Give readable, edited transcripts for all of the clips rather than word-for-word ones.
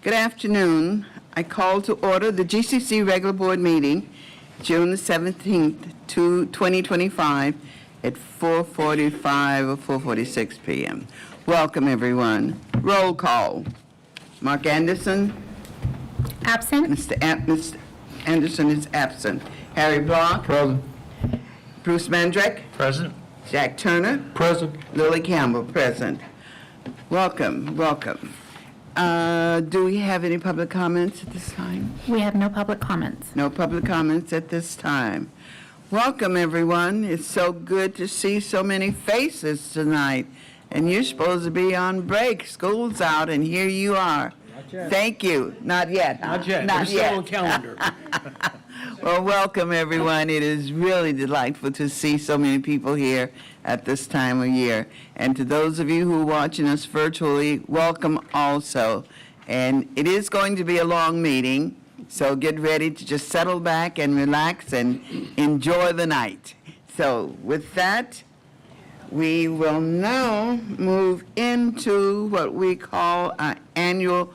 Good afternoon. I call to order the GCC regular board meeting, June the 17th, 2025, at 4:45 or 4:46 p.m. Welcome, everyone. Roll call. Mark Anderson. Absent. Mr. Anderson is absent. Harry Block. Present. Bruce Mandrick. Present. Jack Turner. Present. Lily Campbell, present. Welcome, welcome. Do we have any public comments at this time? We have no public comments. No public comments at this time. Welcome, everyone. It's so good to see so many faces tonight. And you're supposed to be on break. School's out, and here you are. Not yet. Thank you. Not yet. Huh? Not yet. Not We're yet. still on calendar. Well, welcome, everyone. It is really delightful to see so many people here at this time of year. And to those of you who are watching us virtually, welcome also. And it is going to be a long meeting, so get ready to just settle back and relax and enjoy the night. So with that, we will now move into what we call our annual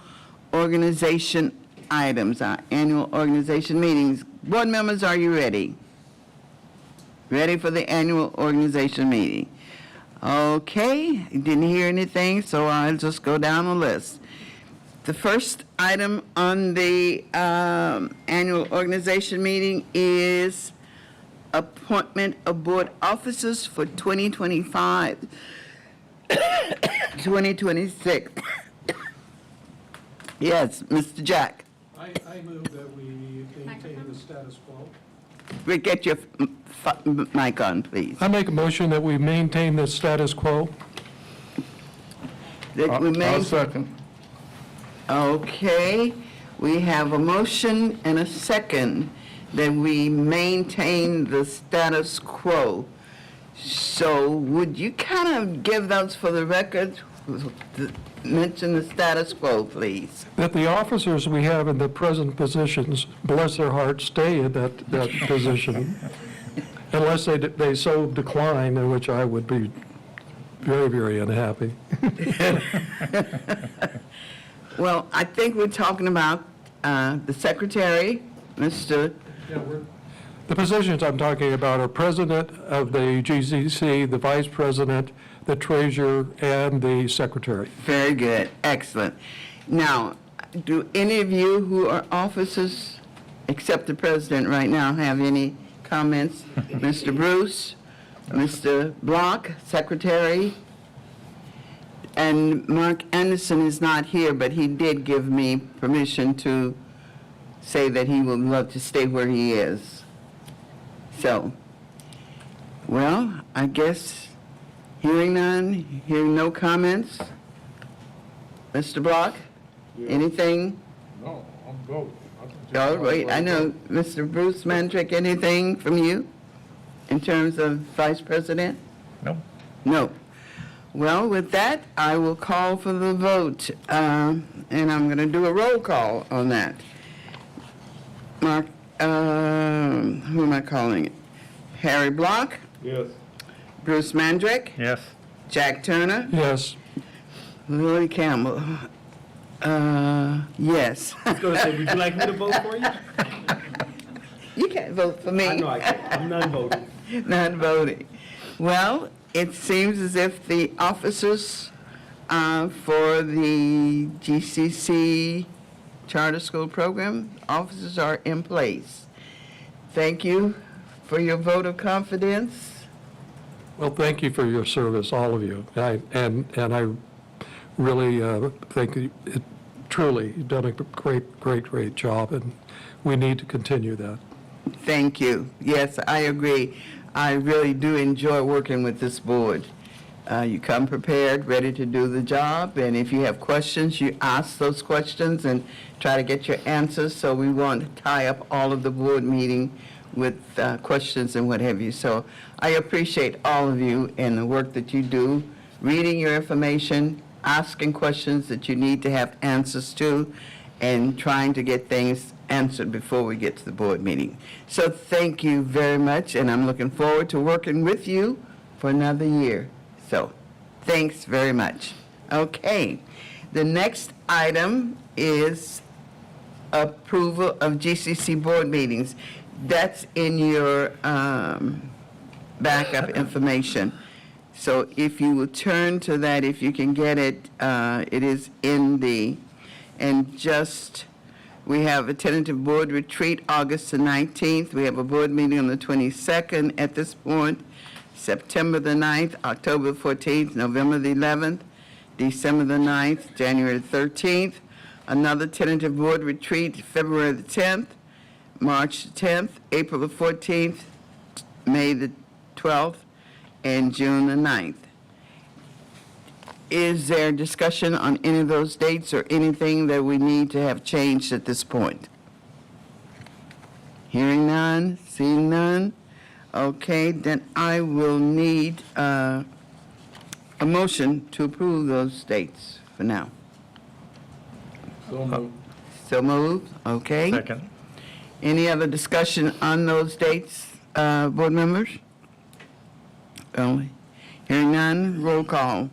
organization items, our annual organization meetings. Board members, are you ready? Ready for the annual organization meeting? Okay, didn't hear anything, so I'll just go down the list. The first item on the annual organization meeting is appointment of board officers for 2025, 2026. Yes, Mr. Jack. I move that we maintain the status quo. Get your mic on, please. I make a motion that we maintain the status quo. That we I'll may- second. Okay, we have a motion and a second that we maintain the status quo. So would you kind of give those for the record? Mention the status quo, please. That the officers we have in the present positions, bless their hearts, stay in that position, unless they so decline, in which I would be very, very unhappy. Well, I think we're talking about the secretary, Mr. The positions I'm talking about are president of the GCC, the vice president, the treasurer, and the secretary. Very good, excellent. Now, do any of you who are officers, except the president right now, have any comments? Mr. Bruce, Mr. Block, secretary, and Mark Anderson is not here, but he did give me permission to say that he would love to stay where he is. So, well, I guess hearing none, hearing no comments. Mr. Block, anything? No, I'm good. Oh, wait, I know, Mr. Bruce Mandrick, anything from you in terms of vice president? No. No. Well, with that, I will call for the vote, and I'm going to do a roll call on that. Mark, who am I calling it? Harry Block, Yes. Bruce Mandrick, Yes. Jack Turner, Yes. Lily Campbell. Yes. I was going to say, would you like me to vote for you? You can't vote for me. I know I can't. I'm non-voting. Non-voting. Well, it seems as if the officers for the GCC Charter School Program, officers are in place. Thank you for your vote of confidence. Well, thank you for your service, all of you. And I really think it truly, you've done a great job, and we need to continue that. Thank you. Yes, I agree. I really do enjoy working with this board. You come prepared, ready to do the job, and if you have questions, you ask those questions and try to get your answers, so we won't tie up all of the board meeting with questions and what have you. So I appreciate all of you and the work that you do, reading your information, asking questions that you need to have answers to, and trying to get things answered before we get to the board meeting. So thank you very much, and I'm looking forward to working with you for another year. So thanks very much. Okay, the next item is approval of GCC board meetings. That's in your backup information. So if you will turn to that, if you can get it, it is in the, and just, we have a tentative board retreat August the 19th. We have a board meeting on the 22nd at this point, September the 9th, October the 14th, November the 11th, December the 9th, January the 13th. Another tentative board retreat, February the 10th, March the 10th, April the 14th, May the 12th, and June the 9th. Is there discussion on any of those dates or anything that we need to have changed at this point? Hearing none, seeing none? Okay, then I will need a motion to approve those dates for now. So moved, okay. Second. Any other discussion on those dates, board members? Only. Hearing none, roll call.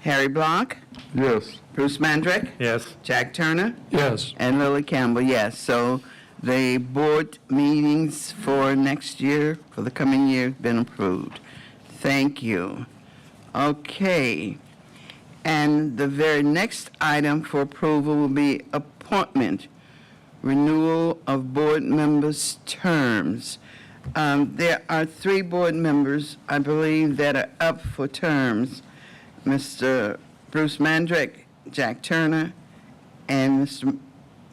Harry Block, Yes. Bruce Mandrick, Yes. Jack Turner, Yes. and Lily Campbell, yes. So the board meetings for next year, for the coming year, have been approved. Thank you. Okay. And the very next item for approval will be appointment, renewal of board members' terms. There are 3 board members, I believe, that are up for terms. Mr. Bruce Mandrick, Jack Turner, and Mr.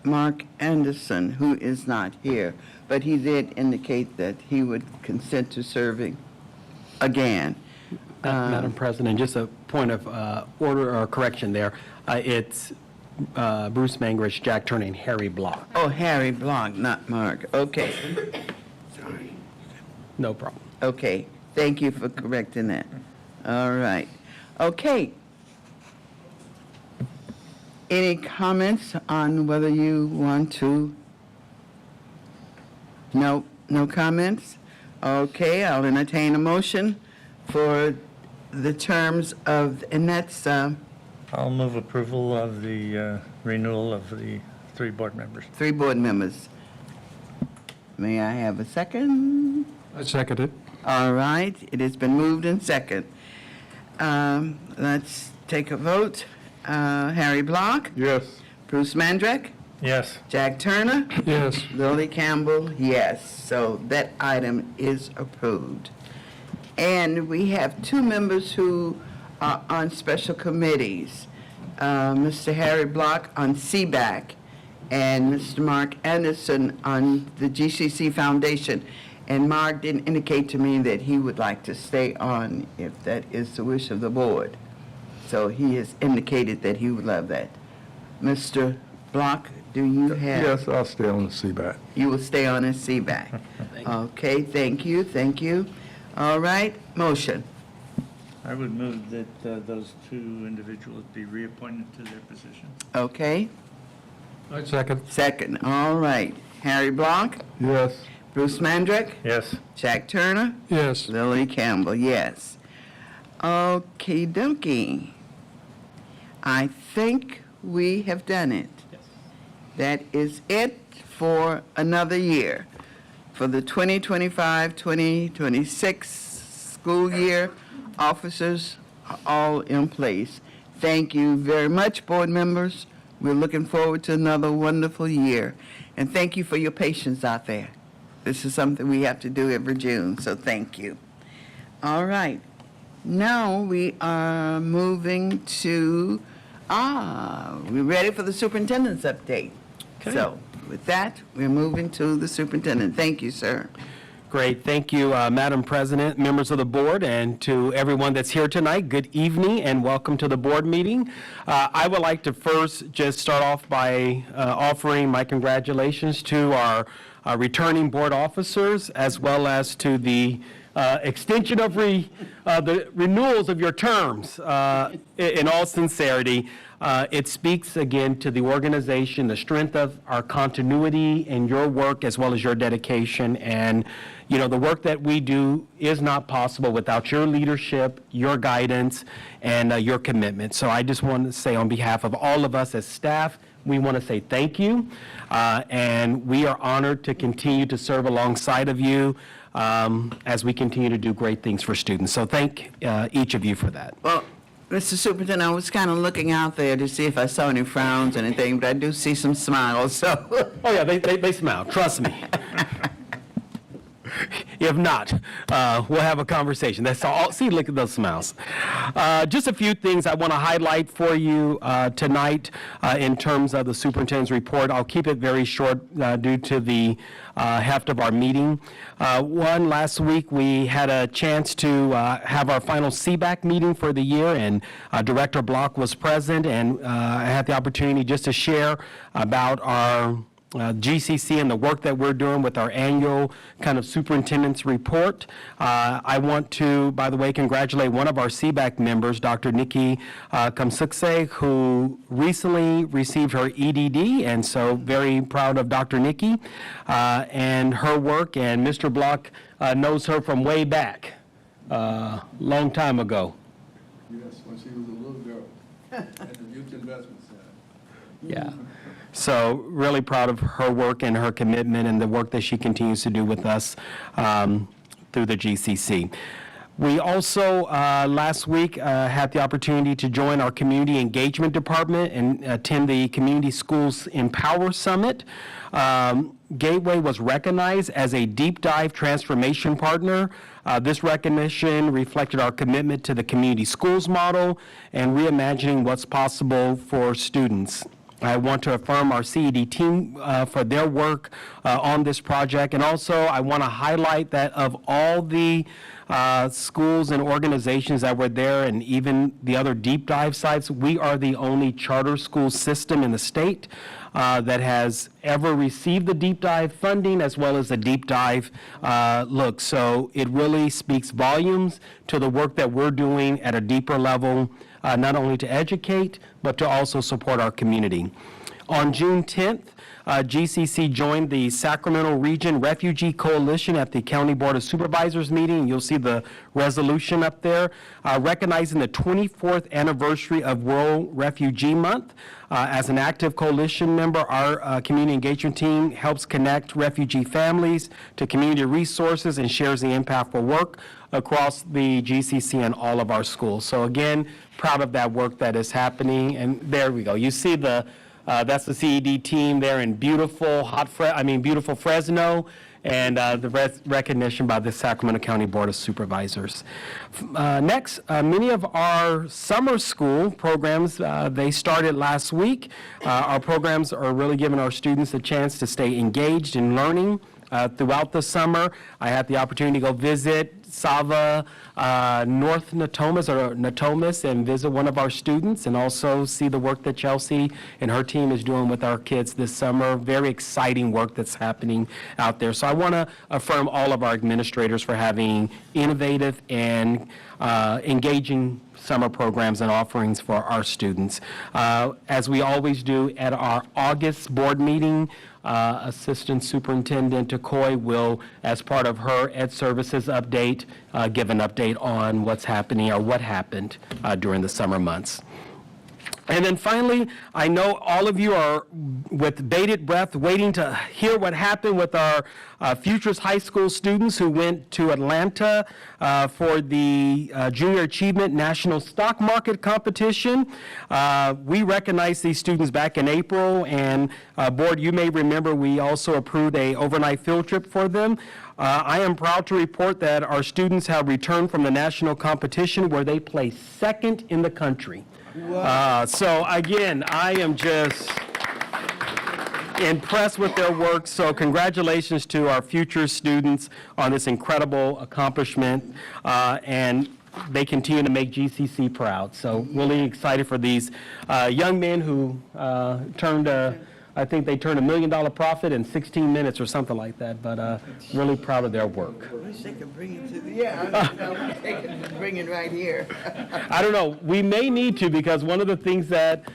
Mark Anderson, who is not here. But he did indicate that he would consent to serving again. Madam President, just a point of order or correction there. It's Bruce Mangrich, Jack Turner, and Harry Block. Oh, Harry Block, not Mark. Okay. Sorry. No problem. Okay, thank you for correcting that. All right. Okay. Any comments on whether you want to? No, no comments? Okay, I'll entertain a motion for the terms of, and that's, I'll move approval of the renewal of the 3 board members. 3 board members. May I have a second? I second it. All right, it has been moved and second. Let's take a vote. Harry Block, Yes. Bruce Mandrick, Yes. Jack Turner, Yes. Lily Campbell, yes. So that item is approved. And we have 2 members who are on special committees. Mr. Harry Block on CBAC and Mr. Mark Anderson on the GCC Foundation. And Mark didn't indicate to me that he would like to stay on if that is the wish of the board. So he has indicated that he would love that. Mr. Block, do you have? Yes, I'll stay on the CBAT. You will stay on as CBAC. Okay, thank you, thank you. All right, motion. I would move that those 2 individuals be reappointed to their position. Okay, I second. second, all right. Harry Block, Yes. Bruce Mandrick, Yes. Jack Turner, Yes. Lily Campbell, yes. Okay, dokie. I think we have done it. That is it for another year. For the 2025-2026 school year, officers are all in place. Thank you very much, board members. We're looking forward to another wonderful year. And thank you for your patience out there. This is something we have to do every June, so thank you. All right. Now we are moving to, we're ready for the superintendent's update. So with that, we're moving to the superintendent. Thank you, sir. Great. Thank you, Madam President, members of the board, and to everyone that's here tonight. Good evening and welcome to the board meeting. I would like to first just start off by offering my congratulations to our returning board officers, as well as to the extension of the renewals of your terms. In all sincerity, it speaks again to the organization, the strength of our continuity in your work, as well as your dedication. And You know, the work that we do is not possible without your leadership, your guidance, and your commitment. So I just want to say on behalf of all of us as staff, we want to say thank you, and we are honored to continue to serve alongside of you as we continue to do great things for students. So thank each of you for that. Well, Mr. Superintendent, I was kind of looking out there to see if I saw any frowns or anything, but I do see some smiles, so. Oh, yeah, they smile, trust me. If not, we'll have a conversation. That's all. See, look at those smiles. Just a few things I want to highlight for you tonight in terms of the superintendent's report. I'll keep it very short due to the heft of our meeting. One, last week we had a chance to have our final CBAC meeting for the year, and Director Block was present, and I had the opportunity just to share about our GCC and the work that we're doing with our annual kind of superintendent's report. I want to, by the way, congratulate one of our CBAC members, Dr. Nikki Kamsukse, who recently received her EDD, and so very proud of Dr. Nikki and her work. And Mr. Block knows her from way back, long time ago. Yes, when she was a little girl at the Youth Investment Center. Yeah. So really proud of her work and her commitment and the work that she continues to do with us through the GCC. We also, last week, had the opportunity to join our Community Engagement Department and attend the Community Schools Empower Summit. Gateway was recognized as a deep dive transformation partner. This recognition reflected our commitment to the community schools model and reimagining what's possible for students. I want to affirm our CED team for their work on this project. And also, I want to highlight that of all the schools and organizations that were there, and even the other deep dive sites, we are the only charter school system in the state that has ever received the deep dive funding as well as the deep dive look. So it really speaks volumes to the work that we're doing at a deeper level, not only to educate, but to also support our community. On June 10th, GCC joined the Sacramento Region Refugee Coalition at the County Board of Supervisors meeting. You'll see the resolution up there, recognizing the 24th anniversary of World Refugee Month. As an active coalition member, our community engagement team helps connect refugee families to community resources and shares the impactful work across the GCC and all of our schools. So again, proud of that work that is happening. And there we go. You see the that's the CED team there in beautiful, beautiful Fresno, and the recognition by the Sacramento County Board of Supervisors. Next, many of our summer school programs, they started last week. Our programs are really giving our students a chance to stay engaged in learning throughout the summer. I had the opportunity to go visit Sava, North Natomas, and visit one of our students, and also see the work that Chelsea and her team is doing with our kids this summer. Very exciting work that's happening out there. So I want to affirm all of our administrators for having innovative and engaging summer programs and offerings for our students. As we always do at our August board meeting, Assistant Superintendent Decoy will, as part of her Ed Services update, give an update on what's happening or what happened during the summer months. And then finally, I know all of you are with bated breath waiting to hear what happened with our Futures High School students who went to Atlanta for the Junior Achievement National Stock Market Competition. We recognized these students back in April, and Board, you may remember we also approved a overnight field trip for them. I am proud to report that our students have returned from the national competition where they placed second in the country. So again, I am just impressed with their work. So congratulations to our future students on this incredible accomplishment, and they continue to make GCC proud. So really excited for these young men who I think they turned $1 million profit in 16 minutes or something like that, but really proud of their work. I wish they could bring it to the, I wish they could bring it right here. I don't know, we may need to, because one of the things that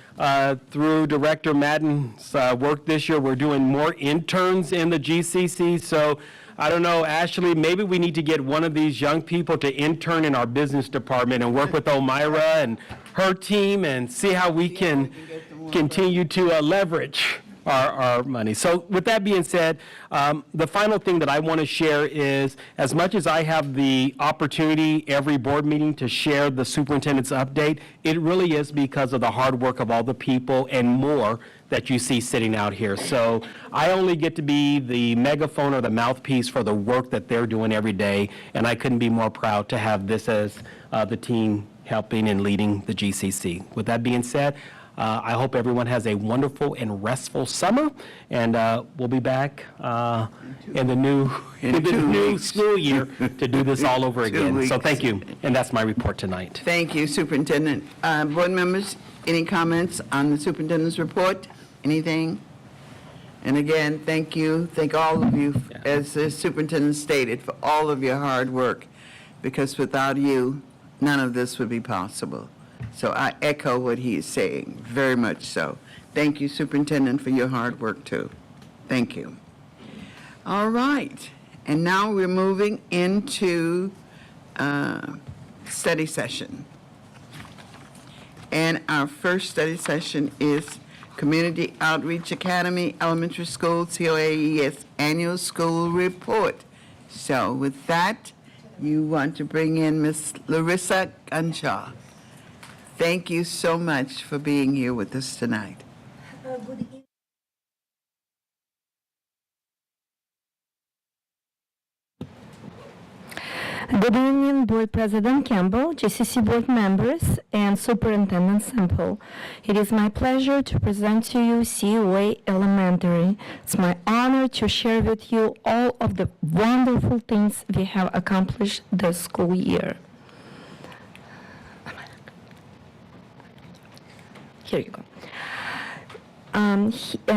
through Director Madden's work this year, we're doing more interns in the GCC, so I don't know, Ashley, maybe we need to get one of these young people to intern in our business department and work with Omira and her team and see how we can continue to leverage our money. So with that being said, the final thing that I want to share is, as much as I have the opportunity every board meeting to share the superintendent's update, it really is because of the hard work of all the people and more that you see sitting out here. So I only get to be the megaphone or the mouthpiece for the work that they're doing every day, and I couldn't be more proud to have this as the team helping and leading the GCC. With that being said, I hope everyone has a wonderful and restful summer, and we'll be back in the new school year to do this all over again. So thank you, and that's my report tonight. Thank you, Superintendent. Board members, any comments on the superintendent's report? Anything? And again, thank you, thank all of you, as the superintendent stated, for all of your hard work, because without you, none of this would be possible. So I echo what he is saying, very much so. Thank you, Superintendent, for your hard work, too. Thank you. All right, and now we're moving into study session. And our first study session is Community Outreach Academy Elementary School COAES Annual School Report. So with that, you want to bring in Ms. Larissa Gunshaw. Thank you so much for being here with us tonight. Good evening, Board President Campbell, GCC board members, and Superintendent Semple. It is my pleasure to present to you COA Elementary. It's my honor to share with you all of the wonderful things we have accomplished this school year. Here you go.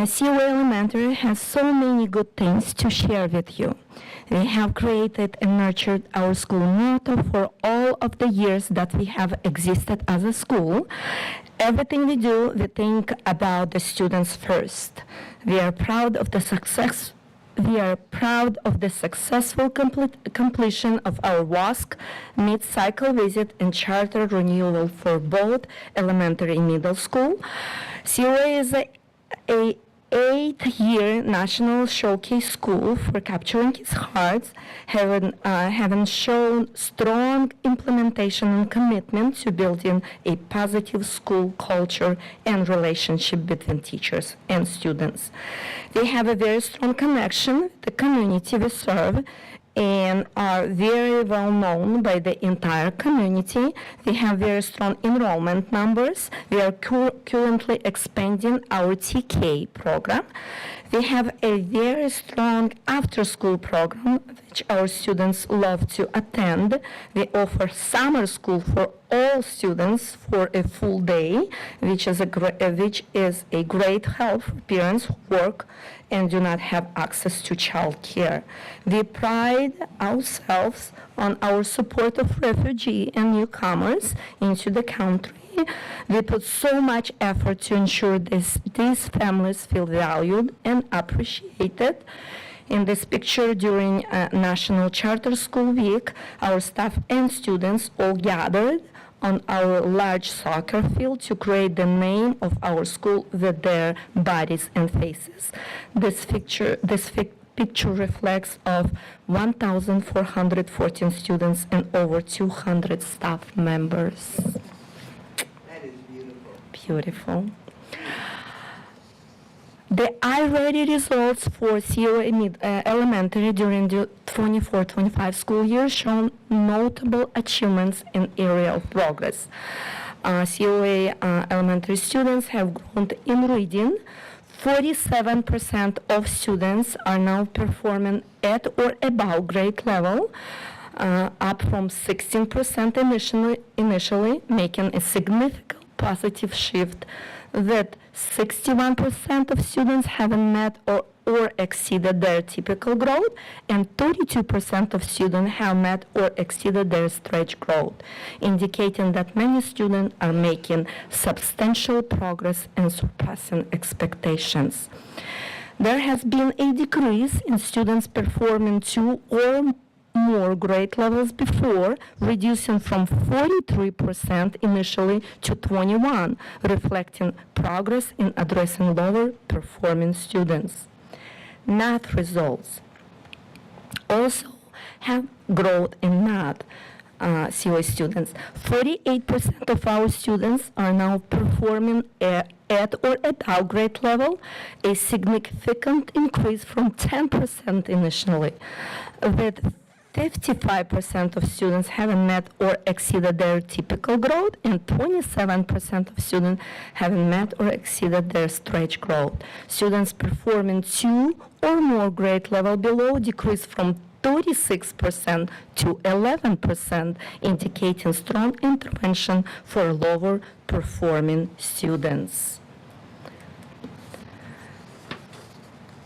COA Elementary has so many good things to share with you. We have created and nurtured our school motto for all of the years that we have existed as a school. Everything we do, we think about the students first. We are proud of the success. We are proud of the successful completion of our WASC mid-cycle visit and charter renewal for both elementary and middle school. COA is a 8-year national showcase school for capturing kids' hearts, having shown strong implementation and commitment to building a positive school culture and relationship between teachers and students. They have a very strong connection with the community we serve and are very well known by the entire community. They have very strong enrollment numbers. We are currently expanding our TK program. We have a very strong after-school program, which our students love to attend. We offer summer school for all students for a full day, which is a great help for parents who work and do not have access to child care. We pride ourselves on our support of refugees and newcomers into the country. We put so much effort to ensure these families feel valued and appreciated. In this picture, during National Charter School Week, our staff and students all gathered on our large soccer field to create the name of our school with their bodies and faces. This picture reflects of 1,414 students and over 200 staff members. That is beautiful. Beautiful. The I-ready results for COA Elementary during the 24-25 school year show notable achievements in area of progress. COA Elementary students have grown in reading. 47% of students are now performing at or above grade level, up from 16% initially, making a significant positive shift that 61% of students haven't met or exceeded their typical growth, and 32% of students have met or exceeded their stretch growth, indicating that many students are making substantial progress and surpassing expectations. There has been a decrease in students performing 2 or more grade levels before, reducing from 43% initially to 21%, reflecting progress in addressing lower performing students. Math results also have growth in math. COE students. 48% of our students are now performing at or above grade level, a significant increase from 10% initially, with 55% of students having met or exceeded their typical growth, and 27% of students having met or exceeded their stretch growth. Students performing 2 or more grade level below decreased from 36% to 11%, indicating strong intervention for lower performing students.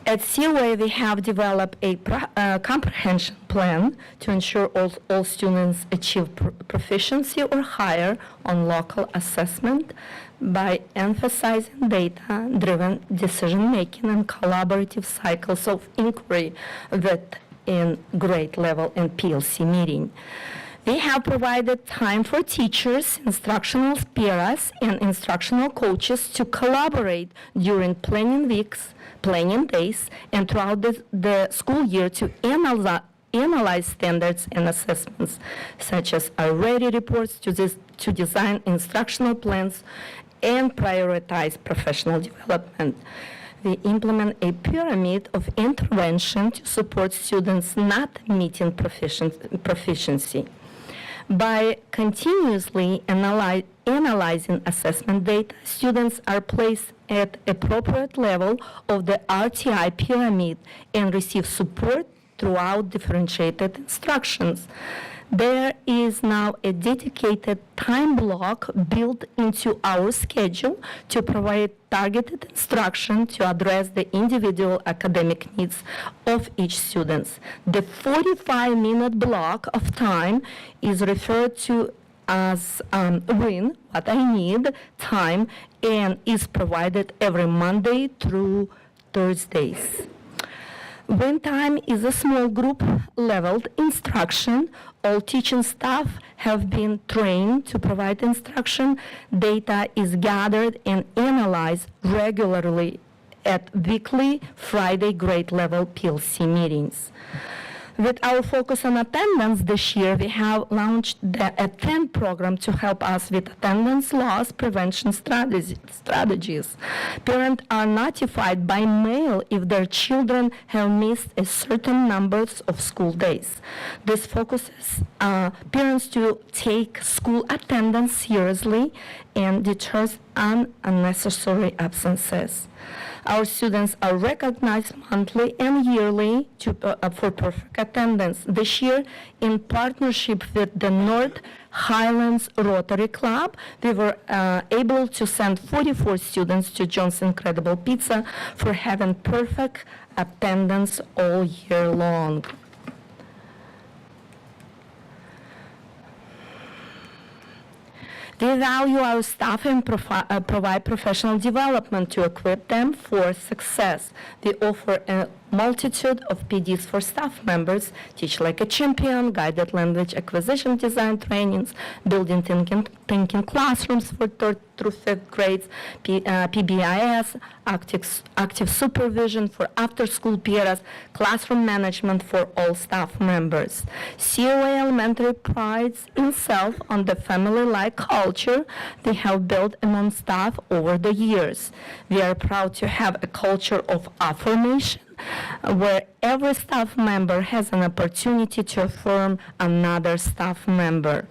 At COA, we have developed a comprehension plan to ensure all students achieve proficiency or higher on local assessment by emphasizing data-driven decision-making and collaborative cycles of inquiry in grade level and PLC meeting. We have provided time for teachers, instructional peers, and instructional coaches to collaborate during planning weeks, planning days, and throughout the school year to analyze standards and assessments, such as already reports to design instructional plans and prioritize professional development. We implement a pyramid of intervention to support students not meeting proficiency. By continuously analyzing assessment data, students are placed at appropriate level of the RTI pyramid and receive support throughout differentiated instructions. There is now a dedicated time block built into our schedule to provide targeted instruction to address the individual academic needs of each student. The 45-minute block of time is referred to as WIN, what I need, time, and is provided every Monday through Thursdays. When time is a small group leveled instruction, all teaching staff have been trained to provide instruction. Data is gathered and analyzed regularly at weekly Friday grade level PLC meetings. With our focus on attendance this year, we have launched the Attend program to help us with attendance loss prevention strategies. Parents are notified by mail if their children have missed a certain number of school days. This focuses parents to take school attendance seriously and deters unnecessary absences. Our students are recognized monthly and yearly for perfect attendance. This year, in partnership with the North Highlands Rotary Club, we were able to send 44 students to John's Incredible Pizza for having perfect attendance all year long. We value our staff and provide professional development to equip them for success. We offer a multitude of PDs for staff members, Teach Like a Champion, guided language acquisition design trainings, building thinking classrooms for 3rd through 5th grades, PBIS, active supervision for after-school peers, classroom management for all staff members. COA Elementary prides itself on the family-like culture they have built among staff over the years. We are proud to have a culture of affirmation, where every staff member has an opportunity to affirm another staff member.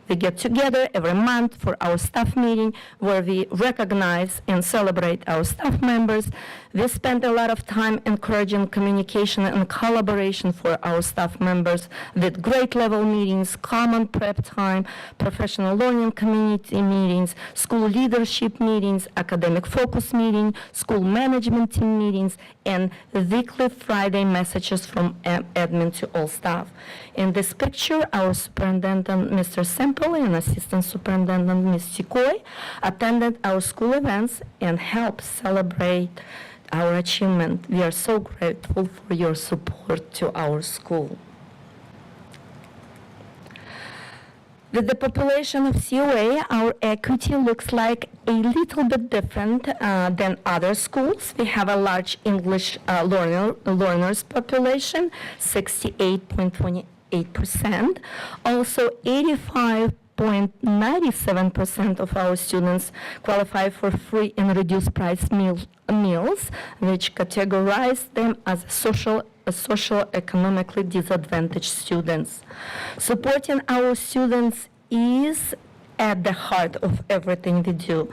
We get together every month for our staff meeting where we recognize and celebrate our staff members. We spend a lot of time encouraging communication and collaboration for our staff members with grade level meetings, common prep time, professional learning community meetings, school leadership meetings, academic focus meeting, school management team meetings, and weekly Friday messages from admin to all staff. In this picture, our superintendent, Mr. Semple, and assistant superintendent, Ms. Chikoy, attended our school events and helped celebrate our achievement. We are so grateful for your support to our school. With the population of COA, our equity looks like a little bit different than other schools. We have a large English learners population, 68.28%. Also, 85.97% of our students qualify for free and reduced price meals, which categorize them as socioeconomically disadvantaged students. Supporting our students is at the heart of everything we do.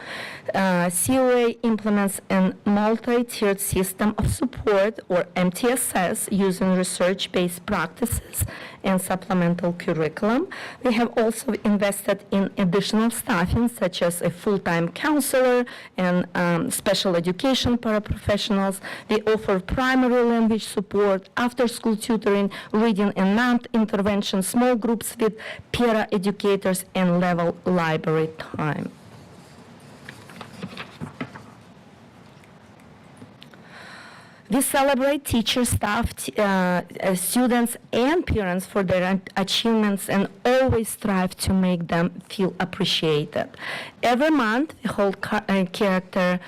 COA implements a multi-tiered system of support, or MTSS, using research-based practices and supplemental curriculum. We have also invested in additional staffing, such as a full-time counselor and special education paraprofessionals. We offer primary language support, after-school tutoring, reading and math intervention, small groups with peer educators, and level library time. We celebrate teachers, staff, students, and parents for their achievements and always strive to make them feel appreciated. Every month, we hold character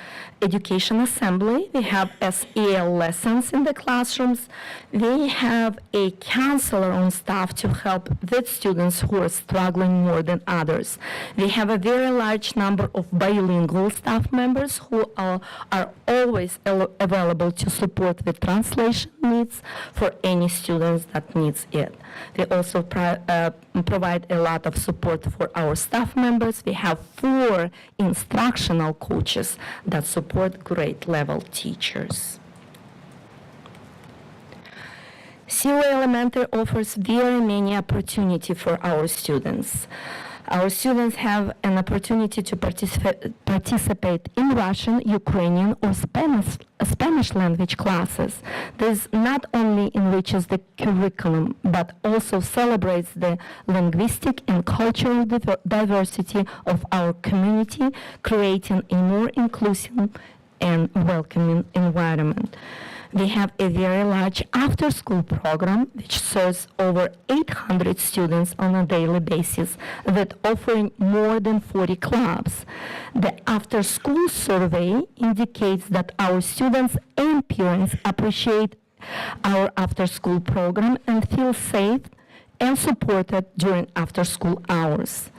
education assembly. We have SEL lessons in the classrooms. We have a counselor on staff to help with students who are struggling more than others. We have a very large number of bilingual staff members who are always available to support with translation needs for any students that needs it. We also provide a lot of support for our staff members. We have 4 instructional coaches that support grade level teachers. COA Elementary offers very many opportunities for our students. Our students have an opportunity to participate in Russian, Ukrainian, or Spanish language classes. This not only enriches the curriculum, but also celebrates the linguistic and cultural diversity of our community, creating a more inclusive and welcoming environment. We have a very large after-school program which serves over 800 students on a daily basis, with offering more than 40 clubs. The after-school survey indicates that our students and parents appreciate our after-school program and feel safe and supported during after-school hours.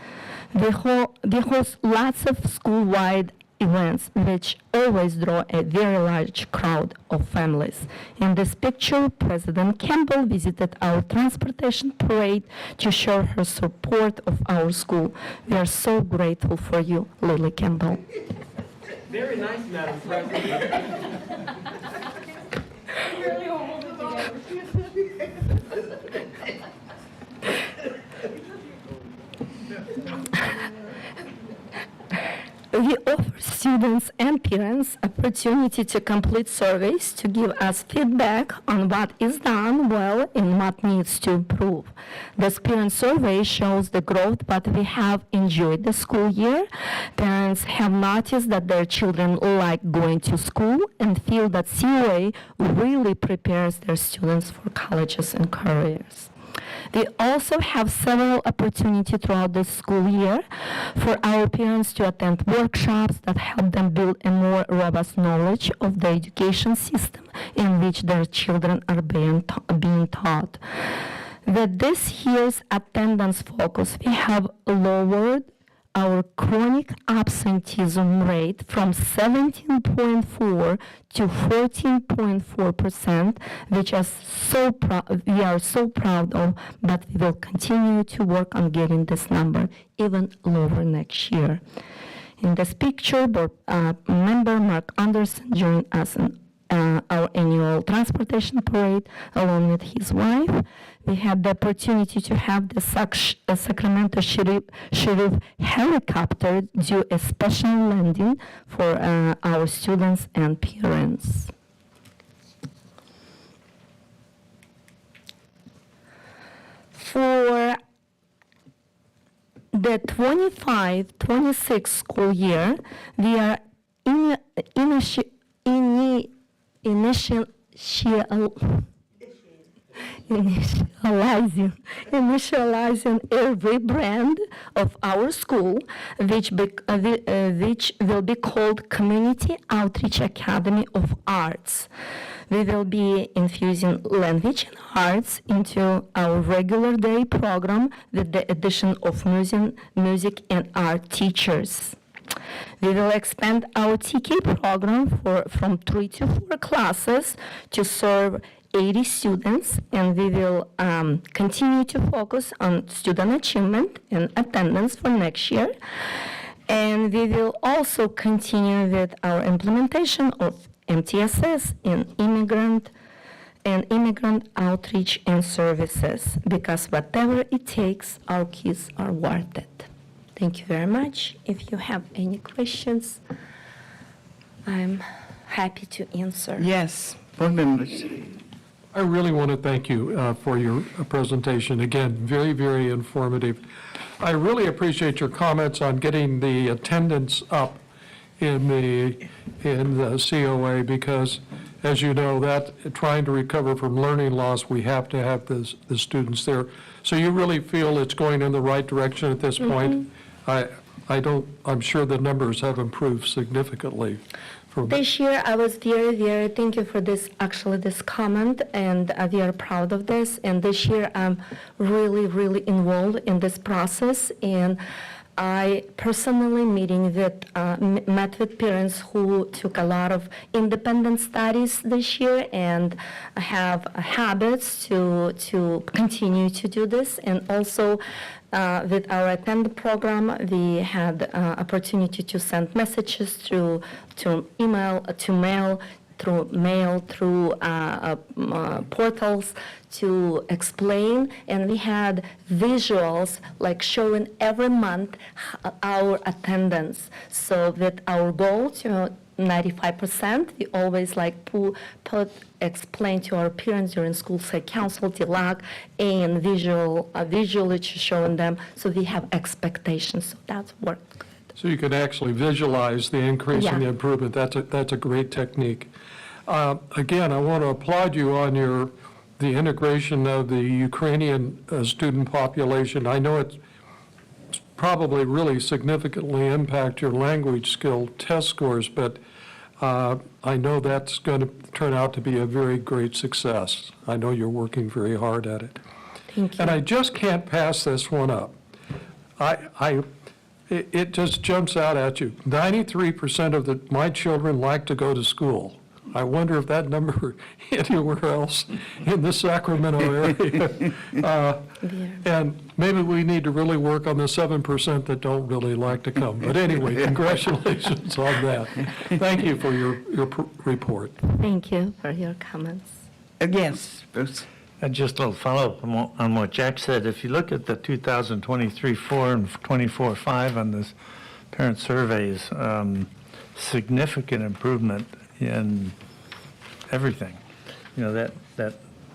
We host lots of school-wide events which always draw a very large crowd of families. In this picture, President Campbell visited our transportation parade to show her support of our school. We are so grateful for you, Lily Campbell. Very nice, Madam President. We offer students and parents opportunity to complete surveys to give us feedback on what is done well and what needs to improve. This parent survey shows the growth, but we have enjoyed the school year. Parents have noticed that their children like going to school and feel that COA really prepares their students for colleges and careers. We also have several opportunities throughout the school year for our parents to attend workshops that help them build a more robust knowledge of the education system in which their children are being taught. With this year's attendance focus, we have lowered our chronic absenteeism rate from 17.4 to 14.4%, which we are so proud of, but we will continue to work on getting this number even lower next year. In this picture, member Mark Anderson joined us in our annual transportation parade along with his wife. We had the opportunity to have the Sacramento Sheriff helicopter do a special landing for our students and parents. For the 25-26 school year, we are initializing a rebrand of our school, which will be called Community Outreach Academy of Arts. We will be infusing language and arts into our regular day program with the addition of music and art teachers. We will expand our TK program from 3 to 4 classes to serve 80 students, and we will continue to focus on student achievement and attendance for next year. And we will also continue with our implementation of MTSS in immigrant outreach and services, because whatever it takes, our kids are worth it. Thank you very much. If you have any questions, I'm happy to answer. Yes, board members. I really want to thank you for your presentation. Again, very, very informative. I really appreciate your comments on getting the attendance up in the COA, because, as you know, that trying to recover from learning loss, we have to have the students there. So you really feel it's going in the right direction at this point? I'm sure the numbers have improved significantly. This year, I was very, thank you for this comment, and we are proud of this. And this year, I'm really involved in this process, and I personally met with parents who took a lot of independent studies this year and have habits to continue to do this. And also with our Attend program, we had opportunity to send messages through email, through portals to explain, and we had visuals like showing every month our attendance. So with our goal to 95%, we always explain to our parents during school site council, TILAC, and visually showing them, so we have expectations. So that's worked good. So you can actually visualize the increase and the Yeah. improvement. That's a great technique. Again, I want to applaud you on the integration of the Ukrainian student population. I know it's probably really significantly impact your language skill test scores, but I know that's going to turn out to be a very great success. I know you're working very hard at it. Thank you. And I just can't pass this one up. It just jumps out at you. 93% of my children like to go to school. I wonder if that number anywhere else in the Sacramento area. And maybe we need to really work on the 7% that don't really like to come. But anyway, congratulations on that. Thank you for your report. Thank you for your comments. Yes, Bruce. Just a little follow-up on what Jack said. If you look at the 2023-4 and 24-5 on this parent surveys, significant improvement in everything. You know, that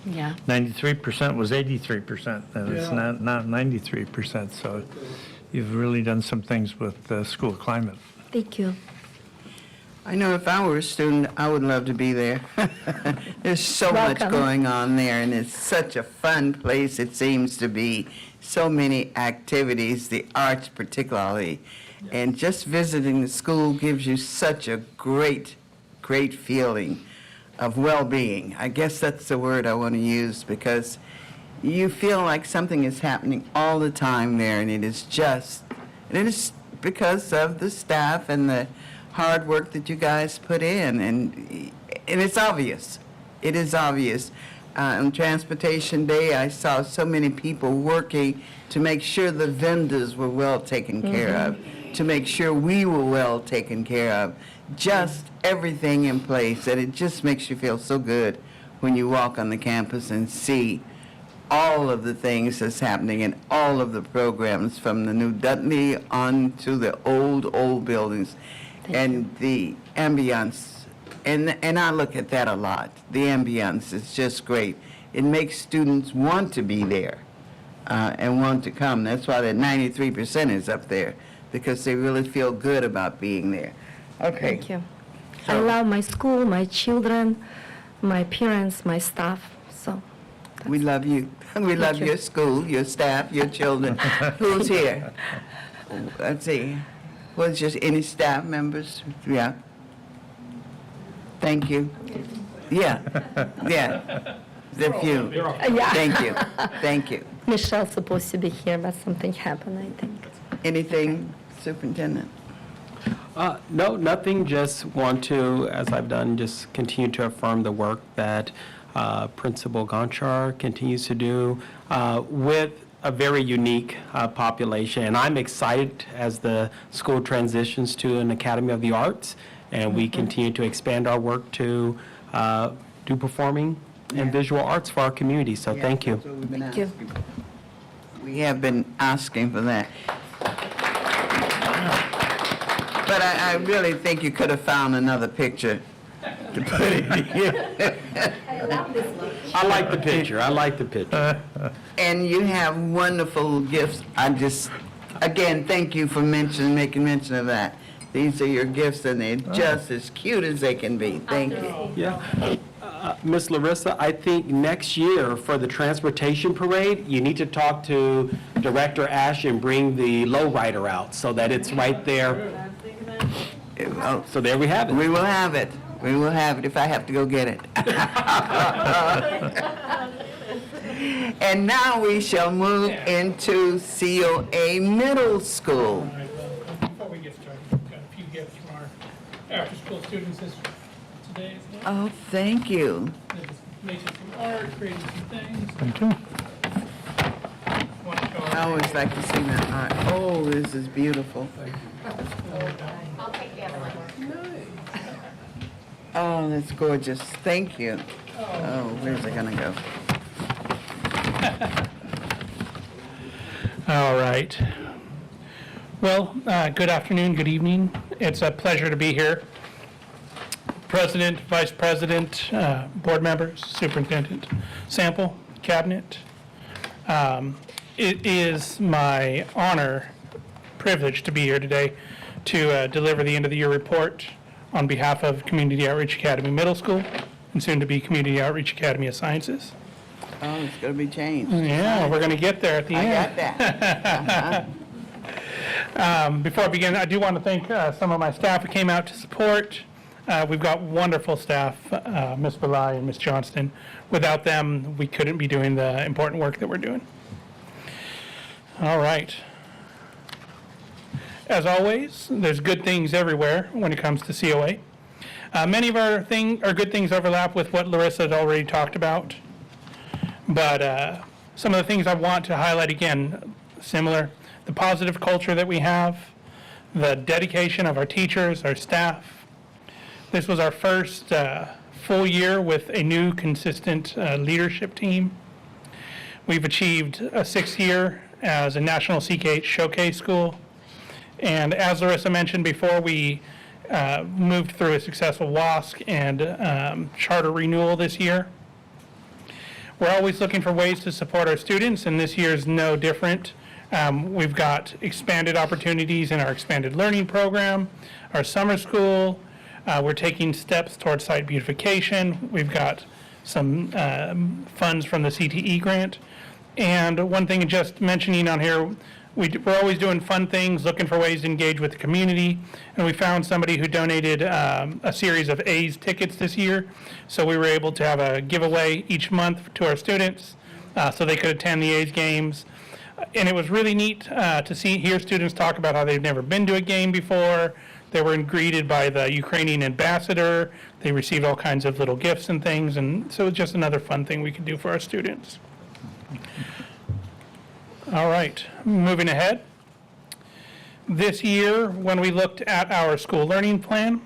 Yeah. 93% was 83%, and it's not 93%. So you've really done some things with the school climate. Thank you. I know if I were a student, I would love to be there. There's so much Welcome. going on there, and it's such a fun place it seems to be. So many activities, the arts particularly. And just visiting the school gives you such a great feeling of well-being. I guess that's the word I want to use, because you feel like something is happening all the time there, and it is because of the staff and the hard work that you guys put in, and it's obvious. It is obvious. On Transportation Day, I saw so many people working to make sure the vendors were well taken care of, to make sure we were well taken care of. Just everything in place, and it just makes you feel so good when you walk on the campus and see all of the things that's happening and all of the programs, from the new Dudley on to the old buildings. And the ambiance, and I look at that a lot. The ambiance is just great. It makes students want to be there and want to come. That's why that 93% is up there, because they really feel good about being there. Okay. Thank you. I love my school, my children, my parents, my staff, so. We love you. We love your school, your staff, your children. Who's here? Let's see. Was just any staff members? Yeah. Thank you. Yeah, yeah. The few. Yeah. Thank you. Thank you. Michelle's supposed to be here, but something happened, I think. Anything, Superintendent? No, nothing, just want to, as I've done, just continue to affirm the work that Principal Gonchar continues to do with a very unique population. And I'm excited as the school transitions to an Academy of the Arts, and we continue to expand our work to do performing and visual arts for our community. So Yeah, thank you. that's what we've been Thank you. asking for. We have been asking for that. But I really think you could have found another picture to put it here. I like the picture. I like the picture. And you have wonderful gifts. Again, thank you for making mention of that. These are your gifts, and they're just as cute as they can be. Thank you. Yeah. Ms. Larissa, I think next year for the transportation parade, you need to talk to Director Ash and bring the lowrider out so that it's right there. Oh, So there we have it. we will have it. We will have it if I have to go get it. And now we shall move into COA Middle School. All right, well, before we get started, we've got a few gifts from our after-school students today. Oh, thank you. They just made some art, created some things. Thank you. Want to show I always like to see that art. Oh, this is beautiful. Oh, that's gorgeous. Thank you. Oh, where's it gonna go? All right. Well, good afternoon, good evening. It's a pleasure to be here. President, Vice President, board members, Superintendent Sample, Cabinet. It is my honor, privilege to be here today to deliver the end of the year report on behalf of Community Outreach Academy Middle School and soon to be Community Outreach Academy of Sciences. Oh, it's gonna be changed. Yeah, we're going to get there at the I end. got that. Before I begin, I do want to thank some of my staff who came out to support. We've got wonderful staff, Ms. Belay and Ms. Johnston. Without them, we couldn't be doing the important work that we're doing. All right. As always, there's good things everywhere when it comes to COA. Many of our good things overlap with what Larissa had already talked about. But some of the things I want to highlight again, similar, the positive culture that we have, the dedication of our teachers, our staff. This was our first full year with a new consistent leadership team. We've achieved a 6th year as a National CKH Showcase School. And as Larissa mentioned before, we moved through a successful WASC and charter renewal this year. We're always looking for ways to support our students, and this year is no different. We've got expanded opportunities in our expanded learning program, our summer school. We're taking steps towards site beautification. We've got some funds from the CTE grant. And one thing just mentioning on here, we're always doing fun things, looking for ways to engage with the community. And we found somebody who donated a series of A's tickets this year. So we were able to have a giveaway each month to our students so they could attend the A's games. And it was really neat to hear students talk about how they've never been to a game before. They were greeted by the Ukrainian ambassador. They received all kinds of little gifts and things. And so it's just another fun thing we could do for our students. All right, moving ahead. This year, when we looked at our school learning plan,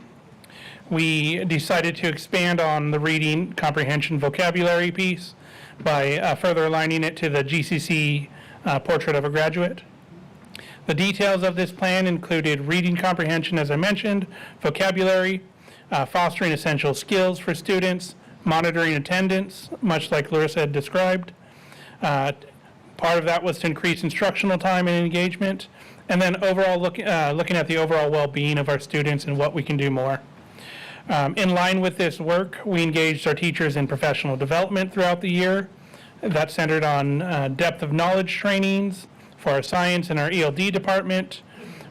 we decided to expand on the reading comprehension vocabulary piece by further aligning it to the GCC Portrait of a Graduate. The details of this plan included reading comprehension, as I mentioned, vocabulary, fostering essential skills for students, monitoring attendance, much like Larissa had described. Part of that was to increase instructional time and engagement, and then overall looking at the overall well-being of our students and what we can do more. In line with this work, we engaged our teachers in professional development throughout the year. That centered on depth of knowledge trainings for our science and our ELD department.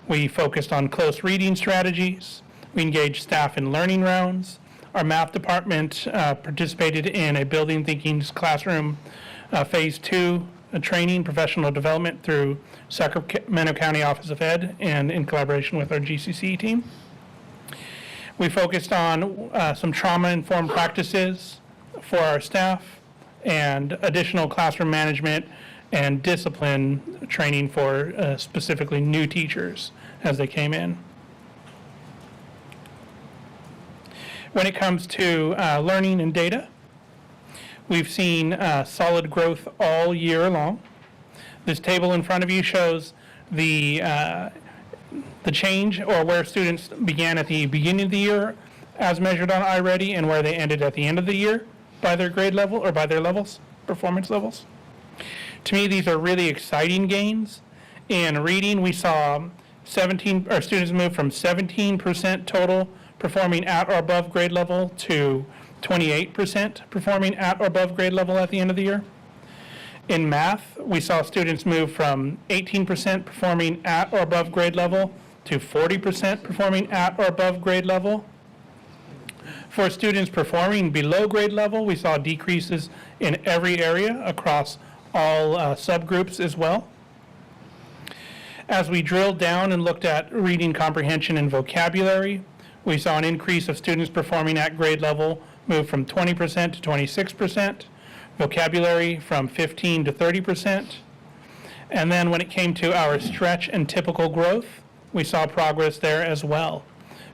We focused on close reading strategies. We engaged staff in learning rounds. Our math department participated in a Building Thinking's Classroom Phase 2 training, professional development through Sacramento County Office of Ed and in collaboration with our GCC team. We focused on some trauma-informed practices for our staff and additional classroom management and discipline training for specifically new teachers as they came in. When it comes to learning and data, we've seen solid growth all year long. This table in front of you shows the change, or where students began at the beginning of the year as measured on iReady and where they ended at the end of the year by their grade level or by their levels, performance levels. To me, these are really exciting gains. In reading, we saw students move from 17% total performing at or above grade level to 28% performing at or above grade level at the end of the year. In math, we saw students move from 18% performing at or above grade level to 40% performing at or above grade level. For students performing below grade level, we saw decreases in every area across all subgroups as well. As we drilled down and looked at reading comprehension and vocabulary, we saw an increase of students performing at grade level move from 20% to 26%, vocabulary from 15 to 30%. And then when it came to our stretch and typical growth, we saw progress there as well.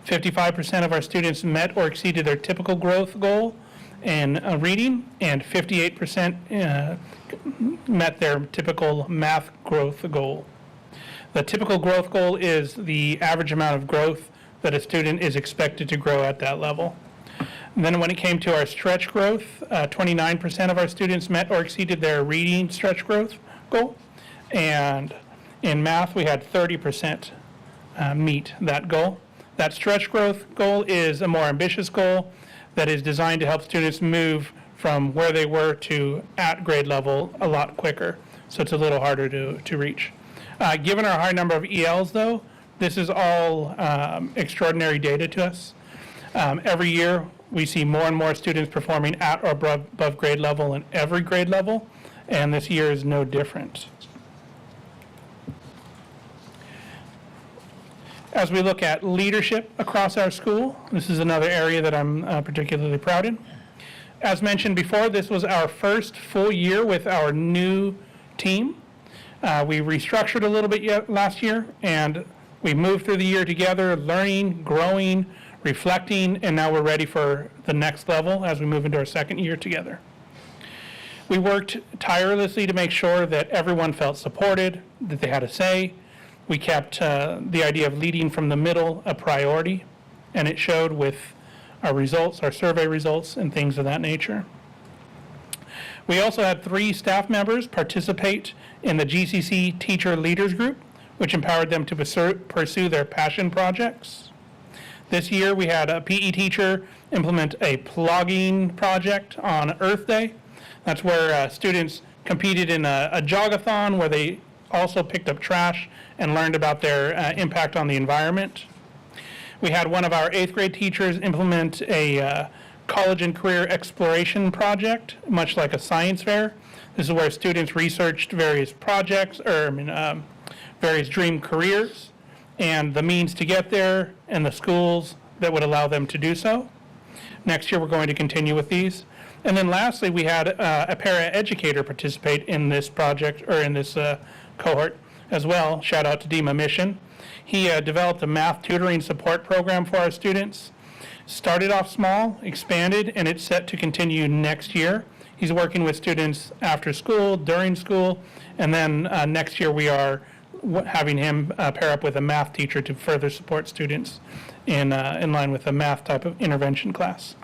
55% of our students met or exceeded their typical growth goal in reading, and 58% met their typical math growth goal. The typical growth goal is the average amount of growth that a student is expected to grow at that level. And then when it came to our stretch growth, 29% of our students met or exceeded their reading stretch growth goal. And in math, we had 30% meet that goal. That stretch growth goal is a more ambitious goal that is designed to help students move from where they were to at grade level a lot quicker. So it's a little harder to reach. Given our high number of ELs, though, this is all extraordinary data to us. Every year, we see more and more students performing at or above grade level in every grade level, and this year is no different. As we look at leadership across our school, this is another area that I'm particularly proud in. As mentioned before, this was our first full year with our new team. We restructured a little bit last year, and we moved through the year together, learning, growing, reflecting, and now we're ready for the next level as we move into our second year together. We worked tirelessly to make sure that everyone felt supported, that they had a say. We kept the idea of leading from the middle a priority, and it showed with our results, our survey results, and things of that nature. We also had 3 staff members participate in the GCC Teacher Leaders Group, which empowered them to pursue their passion projects. This year, we had a PE teacher implement a plugging project on Earth Day. That's where students competed in a jogathon where they also picked up trash and learned about their impact on the environment. We had one of our 8th grade teachers implement a college and career exploration project, much like a science fair. This is where students researched various projects, various dream careers, and the means to get there, and the schools that would allow them to do so. Next year, we're going to continue with these. And then lastly, we had a para-educator participate in this project, or in this cohort as well. Shout out to DEMA Mission. He developed a math tutoring support program for our students. Started off small, expanded, and it's set to continue next year. He's working with students after school, during school, and then next year we are having him pair up with a math teacher to further support students in line with a math type of intervention class.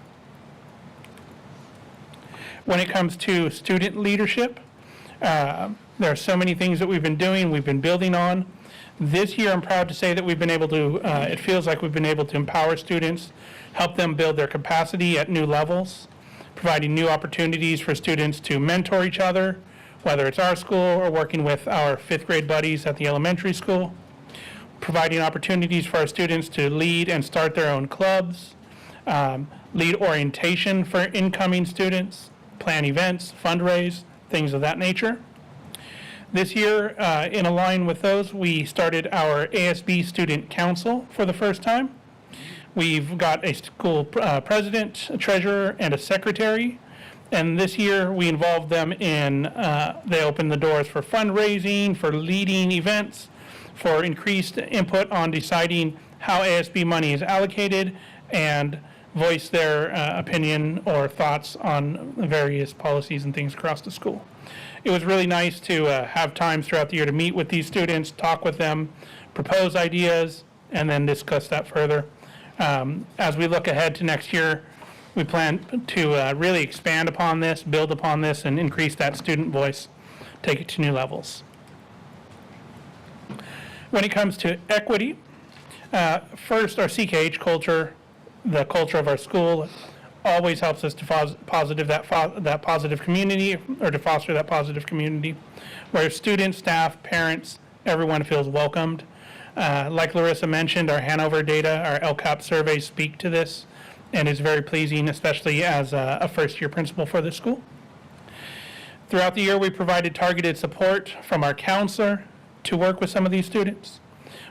When it comes to student leadership, there are so many things that we've been doing, we've been building on. This year, I'm proud to say that we've been able to, it feels like we've been able to empower students, help them build their capacity at new levels, providing new opportunities for students to mentor each other, whether it's our school or working with our fifth grade buddies at the elementary school, providing opportunities for our students to lead and start their own clubs, lead orientation for incoming students, plan events, fundraise, things of that nature. This year, in line with those, we started our ASB Student Council for the first time. We've got a school president, a treasurer, and a secretary. And this year, we involved them in, they opened the doors for fundraising, for leading events, for increased input on deciding how ASB money is allocated, and voice their opinion or thoughts on various policies and things across the school. It was really nice to have times throughout the year to meet with these students, talk with them, propose ideas, and then discuss that further. As we look ahead to next year, we plan to really expand upon this, build upon this, and increase that student voice, take it to new levels. When it comes to equity, first, our CKH culture, the culture of our school, always helps us to foster that positive community, or to foster that positive community, where students, staff, parents, everyone feels welcomed. Like Larissa mentioned, our Hanover data, our LCAP surveys speak to this, and is very pleasing, especially as a first-year principal for the school. Throughout the year, we provided targeted support from our counselor to work with some of these students.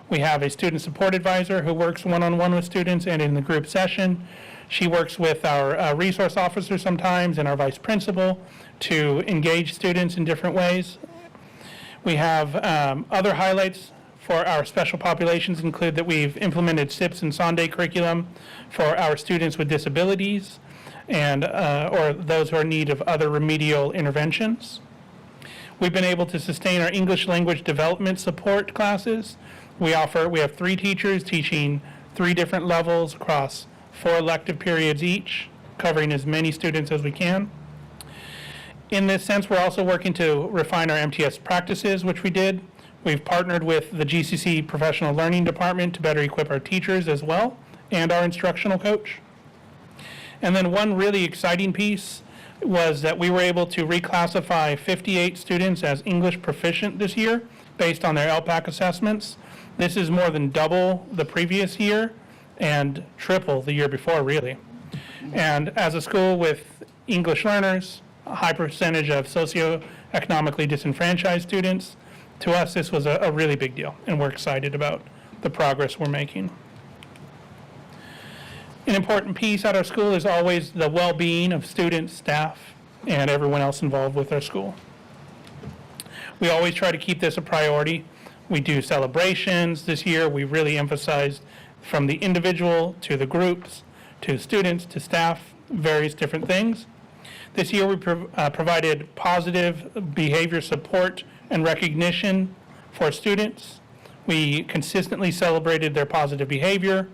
We have a student support advisor who works one-on-one with students and in the group session. She works with our resource officer sometimes and our vice principal to engage students in different ways. We have other highlights for our special populations include that we've implemented SIPS and Sunday curriculum for our students with disabilities and or those who are in need of other remedial interventions. We've been able to sustain our English language development support classes. We have 3 teachers teaching 3 different levels across 4 elective periods each, covering as many students as we can. In this sense, we're also working to refine our MTS practices, which we did. We've partnered with the GCC Professional Learning Department to better equip our teachers as well, and our instructional coach. And then one really exciting piece was that we were able to reclassify 58 students as English proficient this year based on their LPAC assessments. This is more than double the previous year and triple the year before, really. And as a school with English learners, a high percentage of socioeconomically disenfranchised students, to us this was a really big deal, and we're excited about the progress we're making. An important piece at our school is always the well-being of students, staff, and everyone else involved with our school. We always try to keep this a priority. We do celebrations. This year, we really emphasized from the individual to the groups, to students, to staff, various different things. This year, we provided positive behavior support and recognition for students. We consistently celebrated their positive behavior,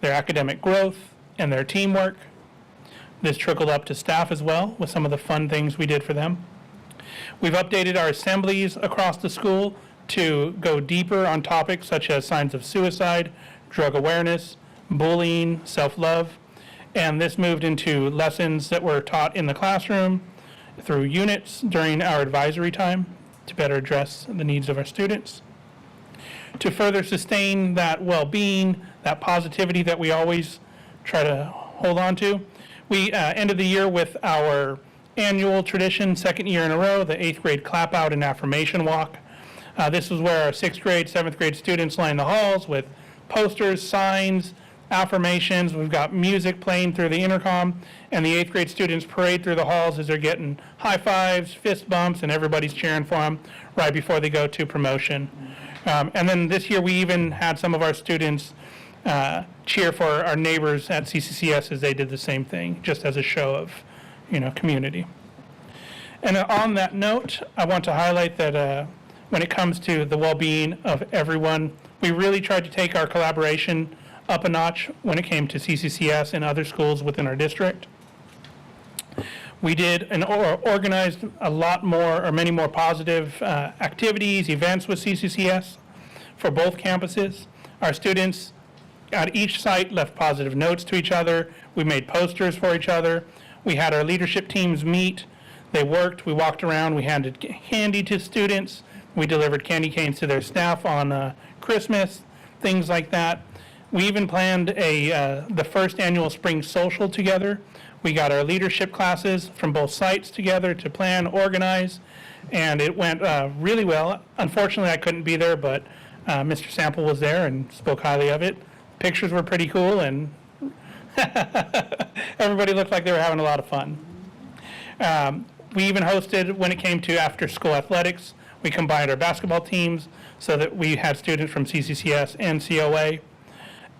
their academic growth, and their teamwork. This trickled up to staff as well with some of the fun things we did for them. We've updated our assemblies across the school to go deeper on topics such as signs of suicide, drug awareness, bullying, self-love, and this moved into lessons that were taught in the classroom through units during our advisory time to better address the needs of our students. To further sustain that well-being, that positivity that we always try to hold on to, we ended the year with our annual tradition, second year in a row, the 8th grade clap out and affirmation walk. This was where our 6th grade, 7th grade students line the halls with posters, signs, affirmations. We've got music playing through the intercom, and the 8th grade students parade through the halls as they're getting high fives, fist bumps, and everybody's cheering for them right before they go to promotion. And then this year we even had some of our students cheer for our neighbors at CCCS as they did the same thing, just as a show of, community. And on that note, I want to highlight that when it comes to the well-being of everyone, we really tried to take our collaboration up a notch when it came to CCCS and other schools within our district. We did and organized a lot more, or many more positive activities, events with CCCS. for both campuses. Our students at each site left positive notes to each other. We made posters for each other. We had our leadership teams meet. They worked. We walked around. We handed candy to students. We delivered candy canes to their staff on Christmas, things like that. We even planned the first annual spring social together. We got our leadership classes from both sites together to plan, organize, and it went really well. Unfortunately, I couldn't be there, but Mr. Sample was there and spoke highly of it. Pictures were pretty cool, and everybody looked like they were having a lot of fun. We even hosted, when it came to after-school athletics, we combined our basketball teams so that we had students from CCCS and COA.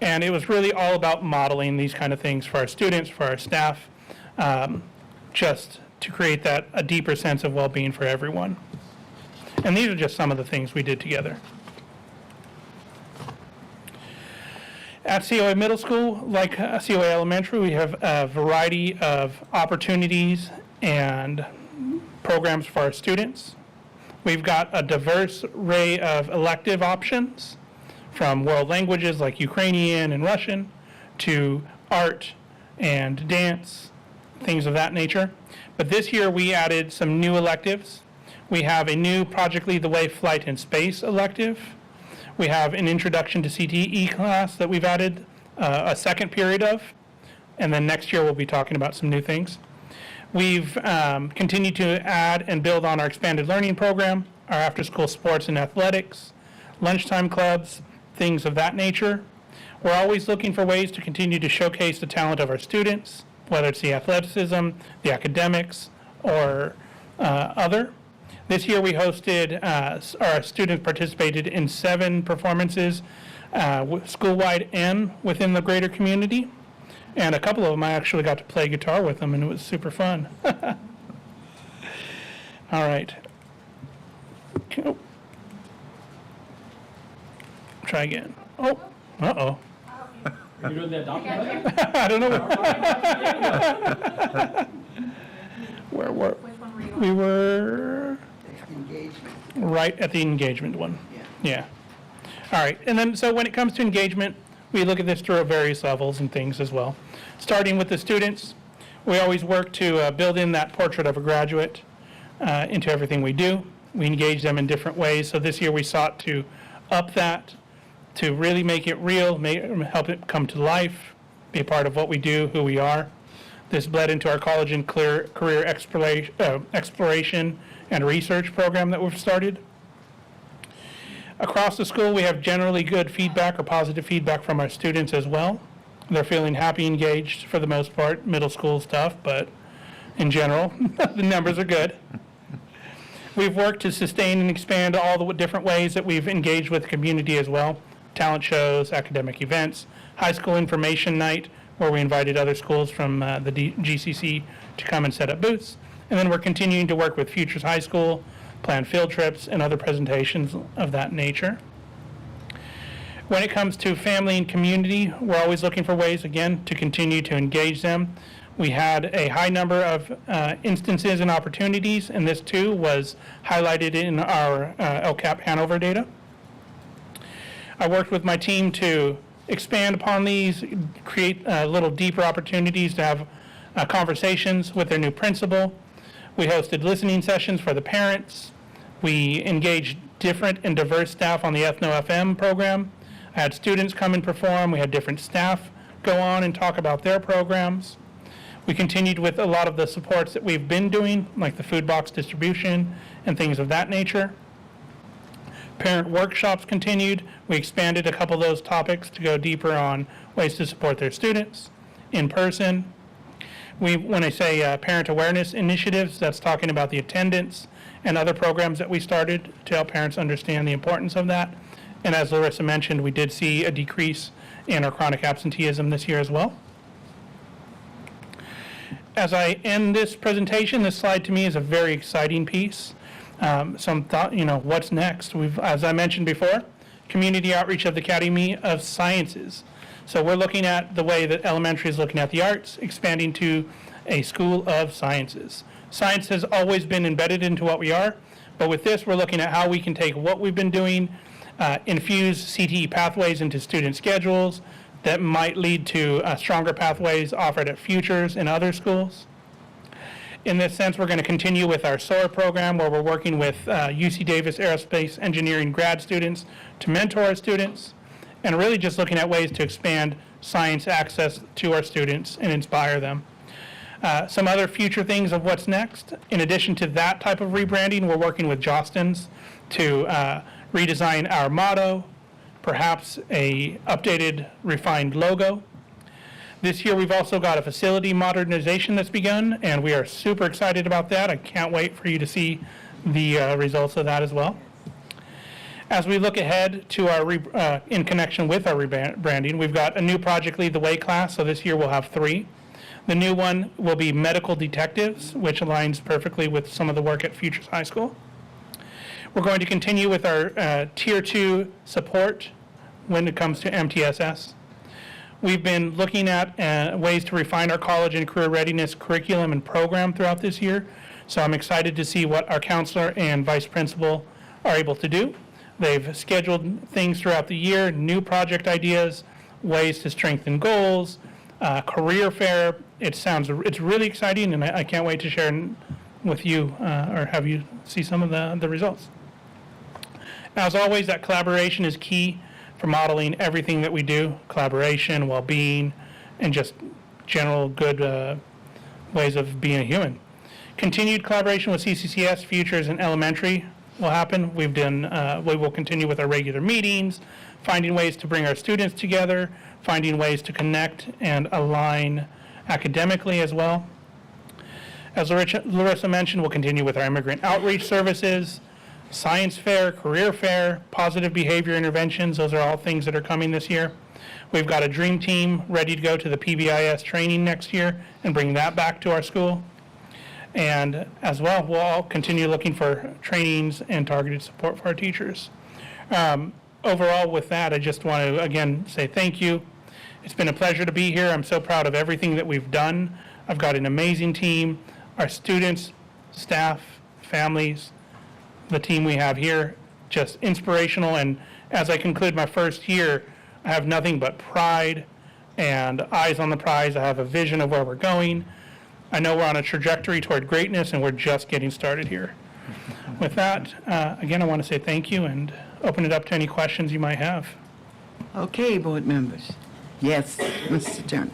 And it was really all about modeling these kind of things for our students, for our staff, just to create a deeper sense of well-being for everyone. And these are just some of the things we did together. At COA Middle School, like COA Elementary, we have a variety of opportunities and programs for our students. We've got a diverse array of elective options, from world languages like Ukrainian and Russian to art and dance, things of that nature. But this year we added some new electives. We have a new Project Lead the Way Flight in Space elective. We have an Introduction to CTE class that we've added a second period of, and then next year we'll be talking about some new things. We've continued to add and build on our expanded learning program, our after-school sports and athletics, lunchtime clubs, things of that nature. We're always looking for ways to continue to showcase the talent of our students, whether it's the athleticism, the academics, or other. This year we hosted, our students participated in 7 performances school-wide and within the greater community. And a couple of them I actually got to play guitar with them, and it was super fun. All right. Oh. Try again. Oh, uh-oh. You doing that document? I don't know. Where were we? Were Engagement. right at the engagement one. Yeah. Yeah. All right. And then, so when it comes to engagement, we look at this through various levels and things as well. Starting with the students, we always work to build in that portrait of a graduate into everything we do. We engage them in different ways. So this year we sought to up that, to really make it real, help it come to life, be a part of what we do, who we are. This bled into our college and career exploration and research program that we've started. Across the school, we have generally good feedback or positive feedback from our students as well. They're feeling happy, engaged for the most part, middle school stuff, but in general, the numbers are good. We've worked to sustain and expand all the different ways that we've engaged with the community as well. Talent shows, academic events, high school information night, where we invited other schools from the GCC to come and set up booths. And then we're continuing to work with Futures High School, plan field trips, and other presentations of that nature. When it comes to family and community, we're always looking for ways, again, to continue to engage them. We had a high number of instances and opportunities, and this too was highlighted in our LCAP Hanover data. I worked with my team to expand upon these, create little deeper opportunities to have conversations with their new principal. We hosted listening sessions for the parents. We engaged different and diverse staff on the Ethno-FM program. I had students come and perform. We had different staff go on and talk about their programs. We continued with a lot of the supports that we've been doing, like the food box distribution and things of that nature. Parent workshops continued. We expanded a couple of those topics to go deeper on ways to support their students in person. When I say parent awareness initiatives, that's talking about the attendance and other programs that we started to help parents understand the importance of that. And as Larissa mentioned, we did see a decrease in our chronic absenteeism this year as well. As I end this presentation, this slide to me is a very exciting piece. Some thought, what's next? As I mentioned before, community outreach of the Academy of Sciences. So we're looking at the way that elementary is looking at the arts, expanding to a school of sciences. Science has always been embedded into what we are, but with this, we're looking at how we can take what we've been doing infuse CTE pathways into student schedules that might lead to stronger pathways offered at futures in other schools. In this sense, we're going to continue with our SOAR program, where we're working with UC Davis Aerospace Engineering grad students to mentor our students, and really just looking at ways to expand science access to our students and inspire them. Some other future things of what's next. In addition to that type of rebranding, we're working with Jostens to redesign our motto, perhaps a updated, refined logo. This year, we've also got a facility modernization that's begun, and we are super excited about that. I can't wait for you to see the results of that as well. As we look ahead to our, in connection with our rebranding, we've got a new Project Lead the Way class, so this year we'll have 3. The new one will be medical detectives, which aligns perfectly with some of the work at Futures High School. We're going to continue with our Tier 2 support when it comes to MTSS. We've been looking at ways to refine our college and career readiness curriculum and program throughout this year, so I'm excited to see what our counselor and vice principal are able to do. They've scheduled things throughout the year, new project ideas, ways to strengthen goals, career fair. It's really exciting, and I can't wait to share with you or have you see some of the results. As always, that collaboration is key for modeling everything that we do, collaboration, well-being, and just general good ways of being a human. Continued collaboration with CCCS, Futures, and Elementary will happen. We will continue with our regular meetings, finding ways to bring our students together, finding ways to connect and align academically as well. As Larissa mentioned, we'll continue with our immigrant outreach services, science fair, career fair, positive behavior interventions. Those are all things that are coming this year. We've got a dream team ready to go to the PBIS training next year and bring that back to our school. And as well, we'll all continue looking for trainings and targeted support for our teachers. Overall, with that, I just want to, again, say thank you. It's been a pleasure to be here. I'm so proud of everything that we've done. I've got an amazing team. Our students, staff, families, the team we have here, just inspirational. And as I conclude my first year, I have nothing but pride and eyes on the prize. I have a vision of where we're going. I know we're on a trajectory toward greatness, and we're just getting started here. With that, again, I want to say thank you and open it up to any questions you might have. Okay, board members. Yes, Mr. Turner.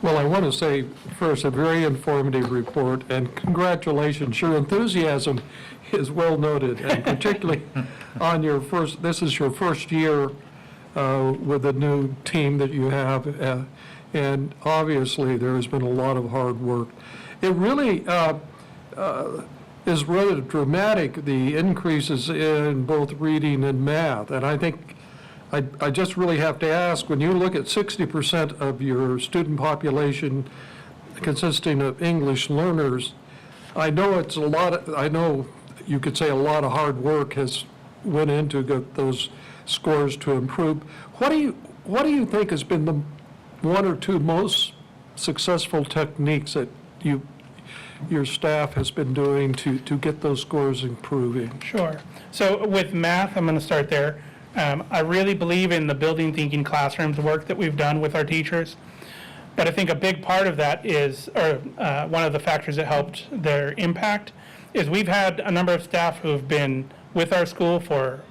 Well, I want to say first, a very informative report, and congratulations. Your enthusiasm is well noted, and particularly on your first, this is your first year with the new team that you have, and obviously there has been a lot of hard work. It really is rather dramatic, the increases in both reading and math, and I think I just really have to ask, when you look at 60% of your student population consisting of English learners, I know it's a lot, I know you could say a lot of hard work has went into get those scores to improve. What do you think has been the one or two most successful techniques that your staff has been doing to get those scores improving? Sure. So with math, I'm going to start there. I really believe in the building thinking classrooms work that we've done with our teachers. But I think a big part of that is, or one of the factors that helped their impact, is we've had a number of staff who have been with our school for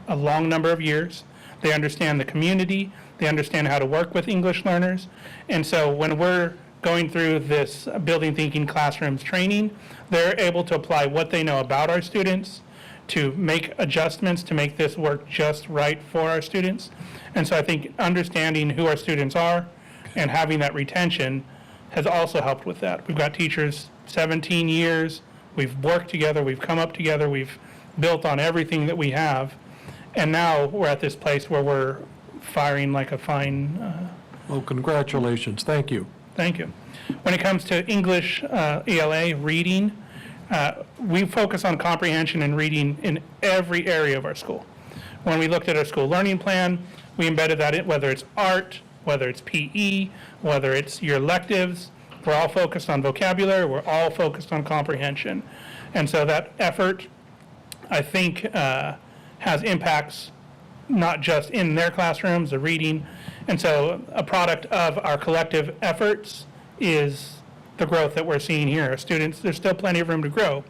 a long number of years. They understand the community. They understand how to work with English learners. And so when we're going through this building thinking classrooms training, they're able to apply what they know about our students to make adjustments to make this work just right for our students. And so I think understanding who our students are and having that retention has also helped with that. We've got teachers 17 years, we've worked together, we've come up together, we've built on everything that we have, and now we're at this place where we're firing like a fine... Well, congratulations. Thank you. Thank you. When it comes to English, ELA, reading, we focus on comprehension and reading in every area of our school. When we looked at our school learning plan, we embedded that in, whether it's art, whether it's PE, whether it's your electives, we're all focused on vocabulary, we're all focused on comprehension. And so that effort, I think, has impacts not just in their classrooms, the reading. And so a product of our collective efforts is the growth that we're seeing here. Our students, there's still plenty of room to grow,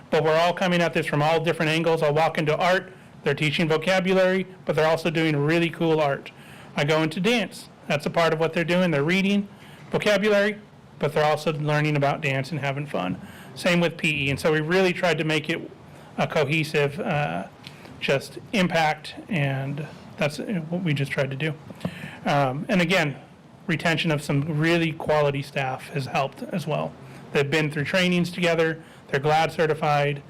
but we're all coming at this from all different angles. I'll walk into art, they're teaching vocabulary, but they're also doing really cool art. I go into dance, that's a part of what they're doing. They're reading vocabulary, but they're also learning about dance and having fun. Same with PE. And so we really tried to make it a cohesive just impact, and that's what we just tried to do. And again, retention of some really quality staff has helped as well. They've been through trainings together, they're GLAD certified,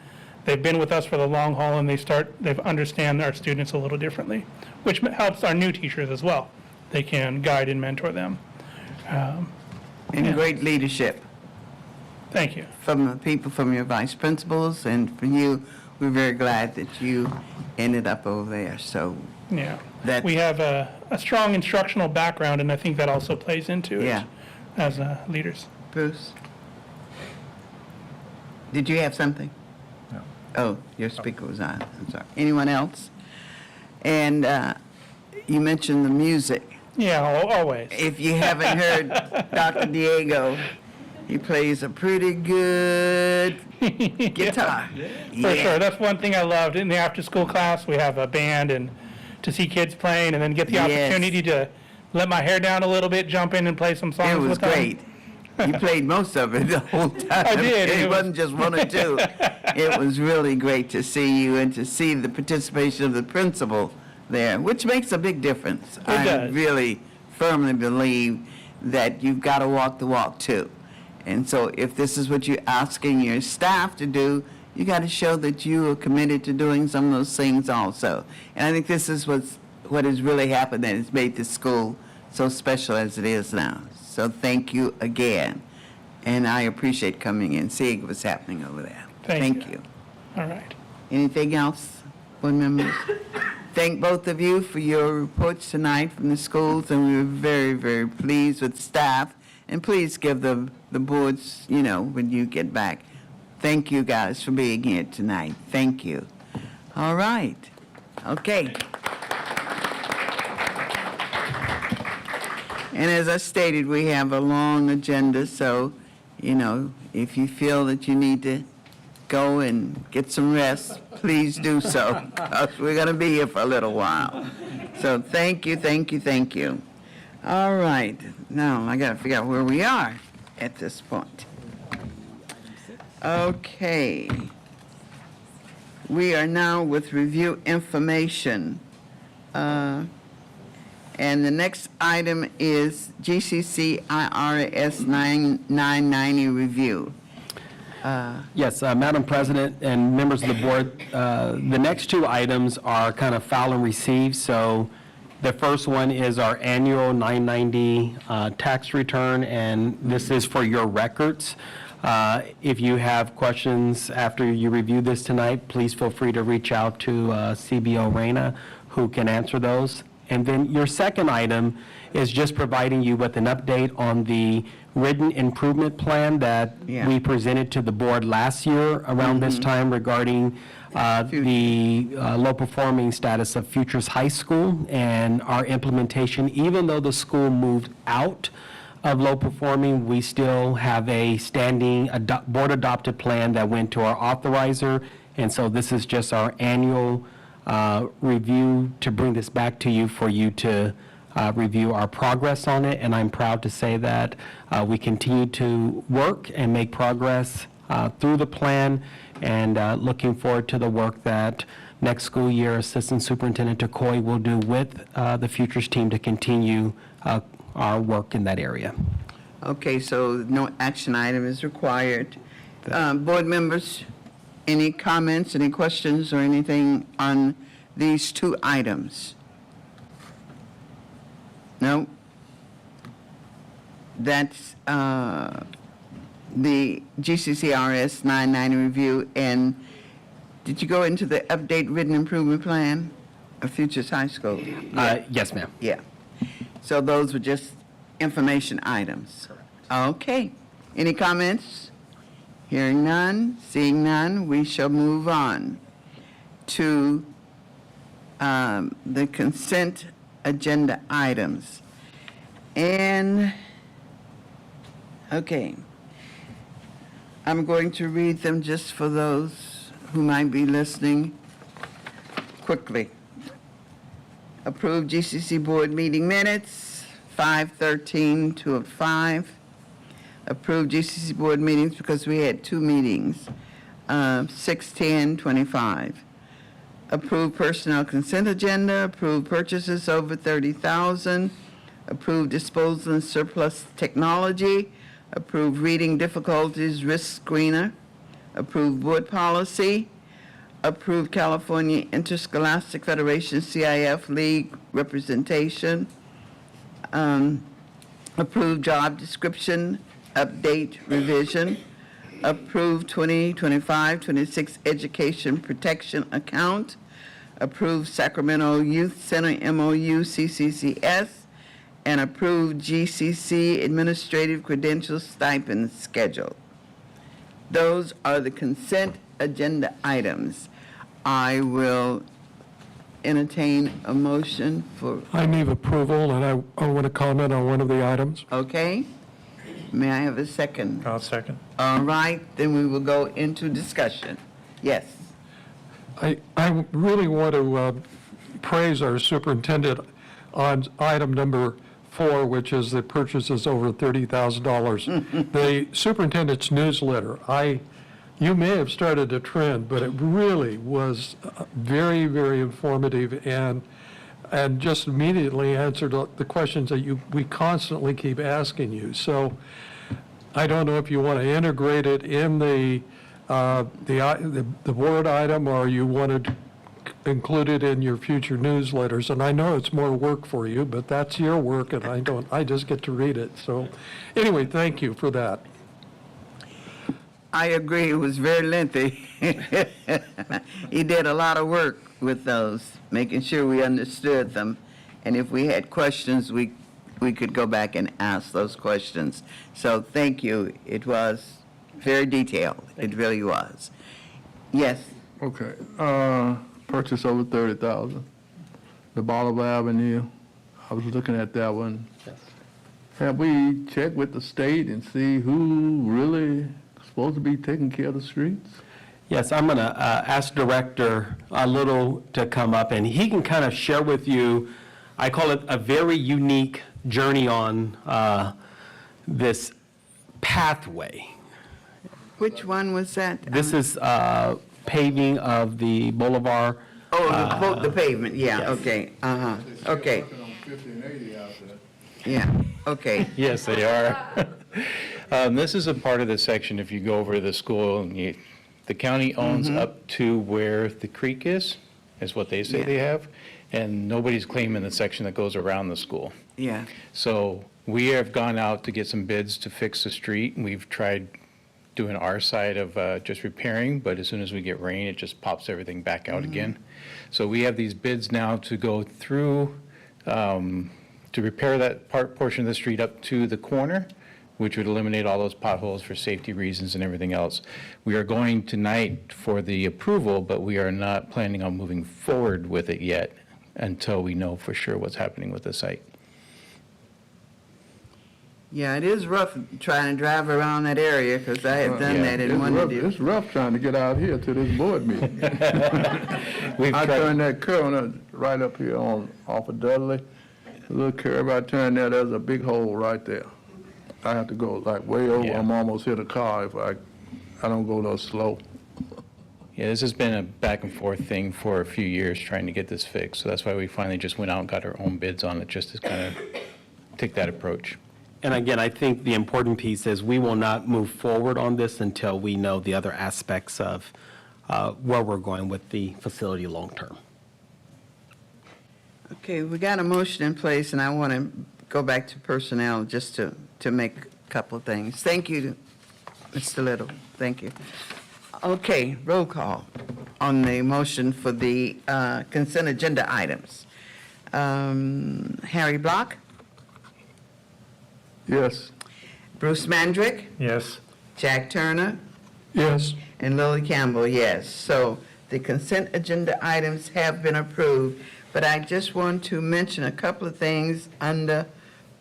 they've been with us for the long haul, and they understand our students a little differently, which helps our new teachers as well. They can guide and mentor them. And great leadership Thank you. from the people, from your vice principals, and from you. We're very glad that you ended up over there. So, Yeah. That- We have a strong instructional background, and I think that also plays into it Yeah. as leaders. Bruce, did you have something? No. Oh, your speaker was on. I'm sorry. Anyone else? And you mentioned the music. Yeah, always. If you haven't heard Dr. Diego, he plays a pretty good guitar. For sure. That's one thing I loved. In the after-school class, we have a band, and to see kids playing and then get the Yes. opportunity to let my hair down a little bit, jump in and play some songs It was with them. great. You played most of it the whole time. I did. It It was- wasn't just one or two. It was really great to see you and to see the participation of the principal there, which makes a big difference. I does. really firmly believe that you've got to walk the walk too. And so if this is what you're asking your staff to do, you got to show that you are committed to doing some of those things also. And I think this is what has really happened that has made this school so special as it is now. So thank you again. And I appreciate coming and seeing what's happening over there. Thank you. you. All right. Anything else, board members? Thank both of you for your reports tonight from the schools, and we were very, very pleased with staff. And please give the boards, when you get back. Thank you guys for being here tonight. Thank you. All right. Okay. And as I stated, we have a long agenda, so, if you feel that you need to go and get some rest, please do so, 'cause we're going to be here for a little while. So thank you, thank you, thank you. All right, now I got to figure out where we are at this point. Okay. We are now with review information. And the next item is GCC IRS 990 review. Yes, Madam President and members of the board, the next two items are kind of file and receive. So the first one is our annual 990 tax return, and this is for your records. If you have questions after you review this tonight, please feel free to reach out to CBO Reyna, who can answer those. And then your second item is just providing you with an update on the written improvement plan that Yeah. we presented to the board last year around this time regarding the low-performing status of Futures High School and our implementation. Even though the school moved out of low-performing, we still have a standing board-adopted plan that went to our authorizer, and so this is just our annual review to bring this back to you for you to review our progress on it. And I'm proud to say that we continue to work and make progress through the plan, and looking forward to the work that next school year Assistant Superintendent Takoy will do with the Futures team to continue our work in that area. Okay, so no action item is required. Board members, any comments, any questions, or anything on these two items? No? That's the GCCRS 990 review. And did you go into the update written improvement plan of Futures High School? Yes, ma'am. Yeah. So those were just information items? Correct. Okay. Any comments? Hearing none, seeing none, we shall move on to the consent agenda items. And, okay, I'm going to read them just for those who might be listening quickly. Approved GCC board meeting minutes, 5:13 to 5. Approved GCC board meetings because we had 2 meetings, 6:10:25. Approved personnel consent agenda, approved purchases over 30,000, approved disposal and surplus technology, approved reading difficulties risk screener, approved board policy, approved California Interscholastic Federation CIF League representation, approved job description update revision, approved 2025-26 education protection account, approved Sacramento Youth Center MOU CCCS, and approved GCC administrative credentials stipend schedule. Those are the consent agenda items. I will entertain a motion for, I need approval, and I want to comment on one of the items. okay? May I have a second? I'll second. All right, then we will go into discussion. Yes. I really want to praise our superintendent on item number 4, which is the purchases over $30,000. The superintendent's newsletter, you may have started a trend, but it really was very, very informative and just immediately answered the questions that we constantly keep asking you. So I don't know if you want to integrate it in the board item, or you want to include it in your future newsletters. And I know it's more work for you, but that's your work, and I just get to read it. So anyway, thank you for that. I agree, it was very lengthy. He did a lot of work with those, making sure we understood them. And if we had questions, we could go back and ask those questions. So thank you. It was very detailed. It really was. Yes, Okay, purchase over 30,000. The Bolivar Avenue, I was looking at that one. Have we checked with the state and see who really supposed to be taking care of the streets? Yes, I'm going to ask Director Little to come up, and he can kind of share with you, I call it a very unique journey on this pathway. which one was that? This is paving of the boulevard. Oh, the pavement, yeah, yes. okay, okay, Working on 50 and 80 out there. yeah, okay. Yes, they are. This is a part of the section, if you go over to the school, and the county owns up to where the creek is what they say Yeah. they have, and nobody's claiming the section that goes around the school. Yeah, So we have gone out to get some bids to fix the street, and we've tried doing our side of just repairing, but as soon as we get rain, it just pops everything back out again. So we have these bids now to go through, to repair that portion of the street up to the corner, which would eliminate all those potholes for safety reasons and everything else. We are going tonight for the approval, but we are not planning on moving forward with it yet until we know for sure what's happening with the site. yeah, it is rough trying to drive around that area, because I had done that in one of the. It's rough trying to get out here to this board meeting. We've I tried- turned that curve right up here off of Dudley. The little curve I turned there, there's a big hole right there. I have to go like way over. Yeah. I'm almost hit a car if I don't go no slow. Yeah, this has been a back and forth thing for a few years trying to get this fixed. So that's why we finally just went out and got our own bids on it, just to kind of take that approach. And again, I think the important piece is we will not move forward on this until we know the other aspects of where we're going with the facility long-term. Okay, we got a motion in place, and I want to go back to personnel just to make a couple of things. Thank you, Mr. Little, thank you. Okay, roll call on the motion for the consent agenda items. Harry Block, Yes. Bruce Mandrick, Yes. Jack Turner, Yes, and Lily Campbell, yes. So The consent agenda items have been approved, but I just want to mention a couple of things under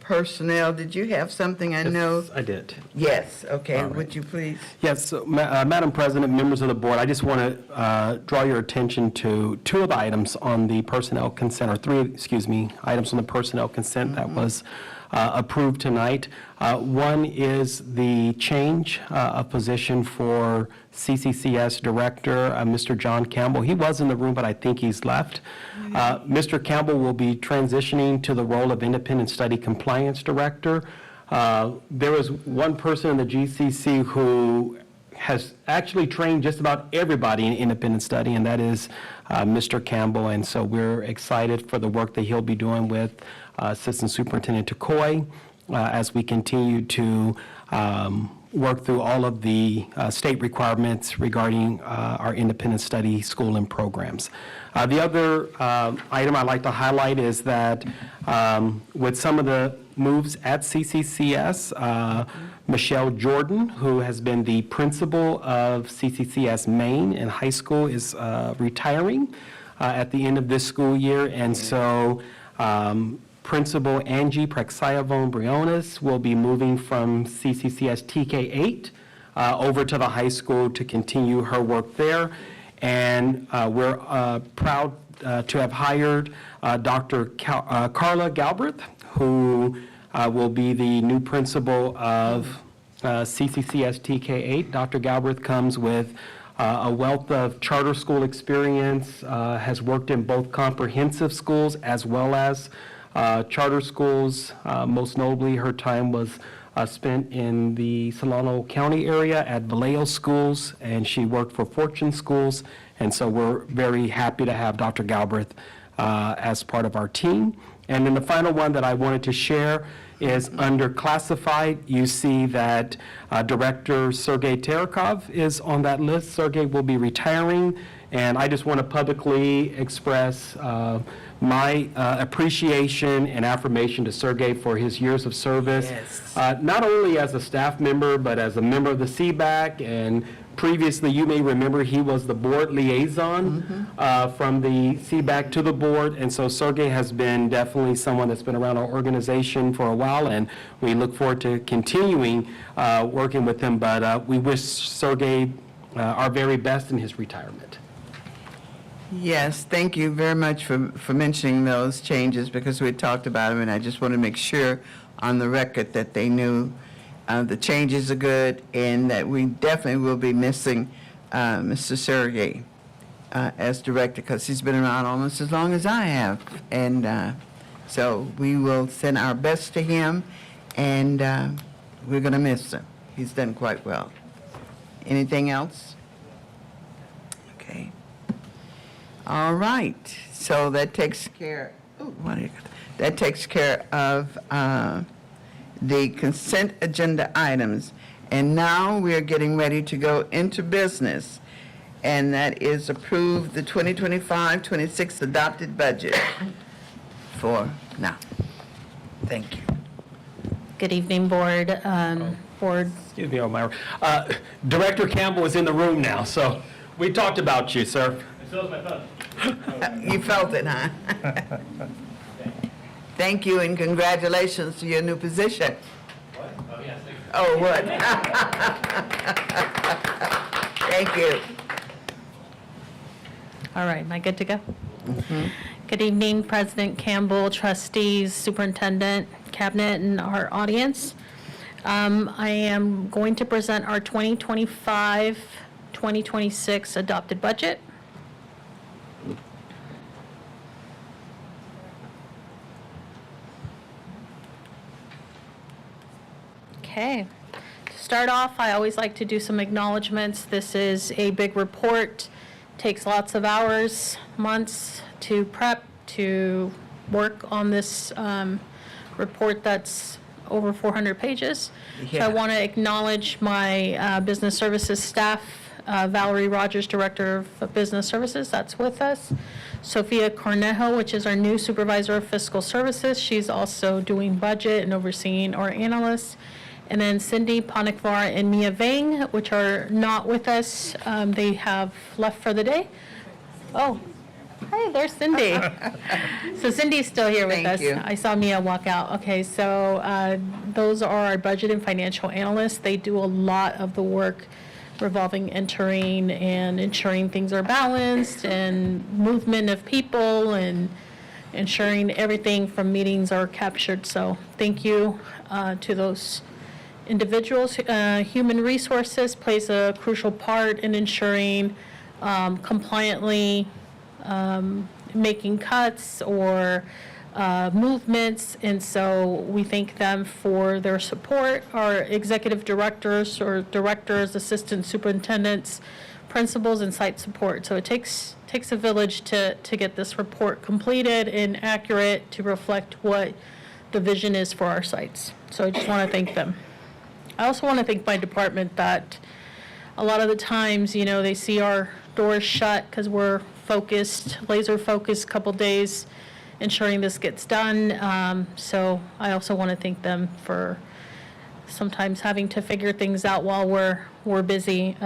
personnel. Did you have something I know? I did. Yes, okay, All right. would you please? Yes, so, Madam President, members of the board, I just want to draw your attention to two of the items on the personnel consent, or three, excuse me, items on the personnel consent that was approved tonight. One is the change of position for CCCS Director, Mr. John Campbell. He was in the room, but I think he's left. Mr. Campbell will be transitioning to the role of Independent Study Compliance Director. There was one person in the GCC who has actually trained just about everybody in independent study, and that is Mr. Campbell. And so we're excited for the work that he'll be doing with Assistant Superintendent Takoy as we continue to work through all of the state requirements regarding our independent study school and programs. The other item I'd like to highlight is that with some of the moves at CCCS, Michelle Jordan, who has been the principal of CCCS Maine in high school, is retiring at the end of this school year. And so Principal Angie Prexayavon Briones will be moving from CCCS TK8 over to the high school to continue her work there. And we're proud to have hired Dr. Carla Galbraith, who will be the new principal of CCCS TK8. Dr. Galbraith comes with a wealth of charter school experience, has worked in both comprehensive schools as well as charter schools. Most notably, her time was spent in the Solano County area at Vallejo Schools, and she worked for Fortune Schools. And so we're very happy to have Dr. Galbraith as part of our team. And then the final one that I wanted to share is under classified. You see that Director Sergei Terekov is on that list. Sergei will be retiring, and I just want to publicly express my appreciation and affirmation to Sergei for his years of service, not only as a staff member, but as a member of the CBAC. And previously, you may remember, he was the board liaison from the CBAC to the board. And so Sergei has been definitely someone that's been around our organization for a while, and we look forward to continuing working with him. But we wish Sergei our very best in his retirement. Yes, thank you very much for mentioning those changes, because we talked about them, and I just want to make sure on the record that they knew the changes are good, and that we definitely will be missing Mr. Sergey as director, because he's been around almost as long as I have. And so we will send our best to him, and we're going to miss him. He's done quite well. Anything else? Okay. All right, so that takes care, that takes care of the consent agenda items. And now we're getting ready to go into business, and that is approve the 2025-26 adopted budget for now. Thank you. Good evening, Board. Board. Excuse me, O'Meara. Director Campbell is in the room now, so we talked about you, sir. So is my phone. You felt it, huh? Thank you, and congratulations to your new position. What? Oh, yes, thank you. Oh, what? Thank you. All right, am I good to go? Good evening, President Campbell, trustees, superintendent, cabinet, and our audience. I am going to present our 2025-2026 adopted budget. Okay. To start off, I always like to do some acknowledgements. This is a big report. Takes lots of hours, months to prep, to work on this report that's over 400 pages. So Yeah. I want to acknowledge my business services staff, Valerie Rogers, Director of Business Services, that's with us. Sophia Cornejo, which is our new Supervisor of Fiscal Services. She's also doing budget and overseeing our analysts. And then Cindy Panikvar and Mia Vang, which are not with us. They have left for the day. Oh, hi, there's Cindy. So Cindy's still here with Thank us. you. I saw Mia walk out. Okay, so those are our budget and financial analysts. They do a lot of the work revolving entering and ensuring things are balanced and movement of people and ensuring everything from meetings are captured. So thank you to those individuals. Human resources plays a crucial part in ensuring compliantly making cuts or movements, and so we thank them for their support. Our executive directors or directors, assistant superintendents, principals, and site support. So it takes a village to get this report completed and accurate to reflect what the vision is for our sites. So I just want to thank them. I also want to thank my department that a lot of the times, you know, they see our doors shut because we're focused, laser focused, couple days ensuring this gets done. So I also want to thank them for sometimes having to figure things out while we're busy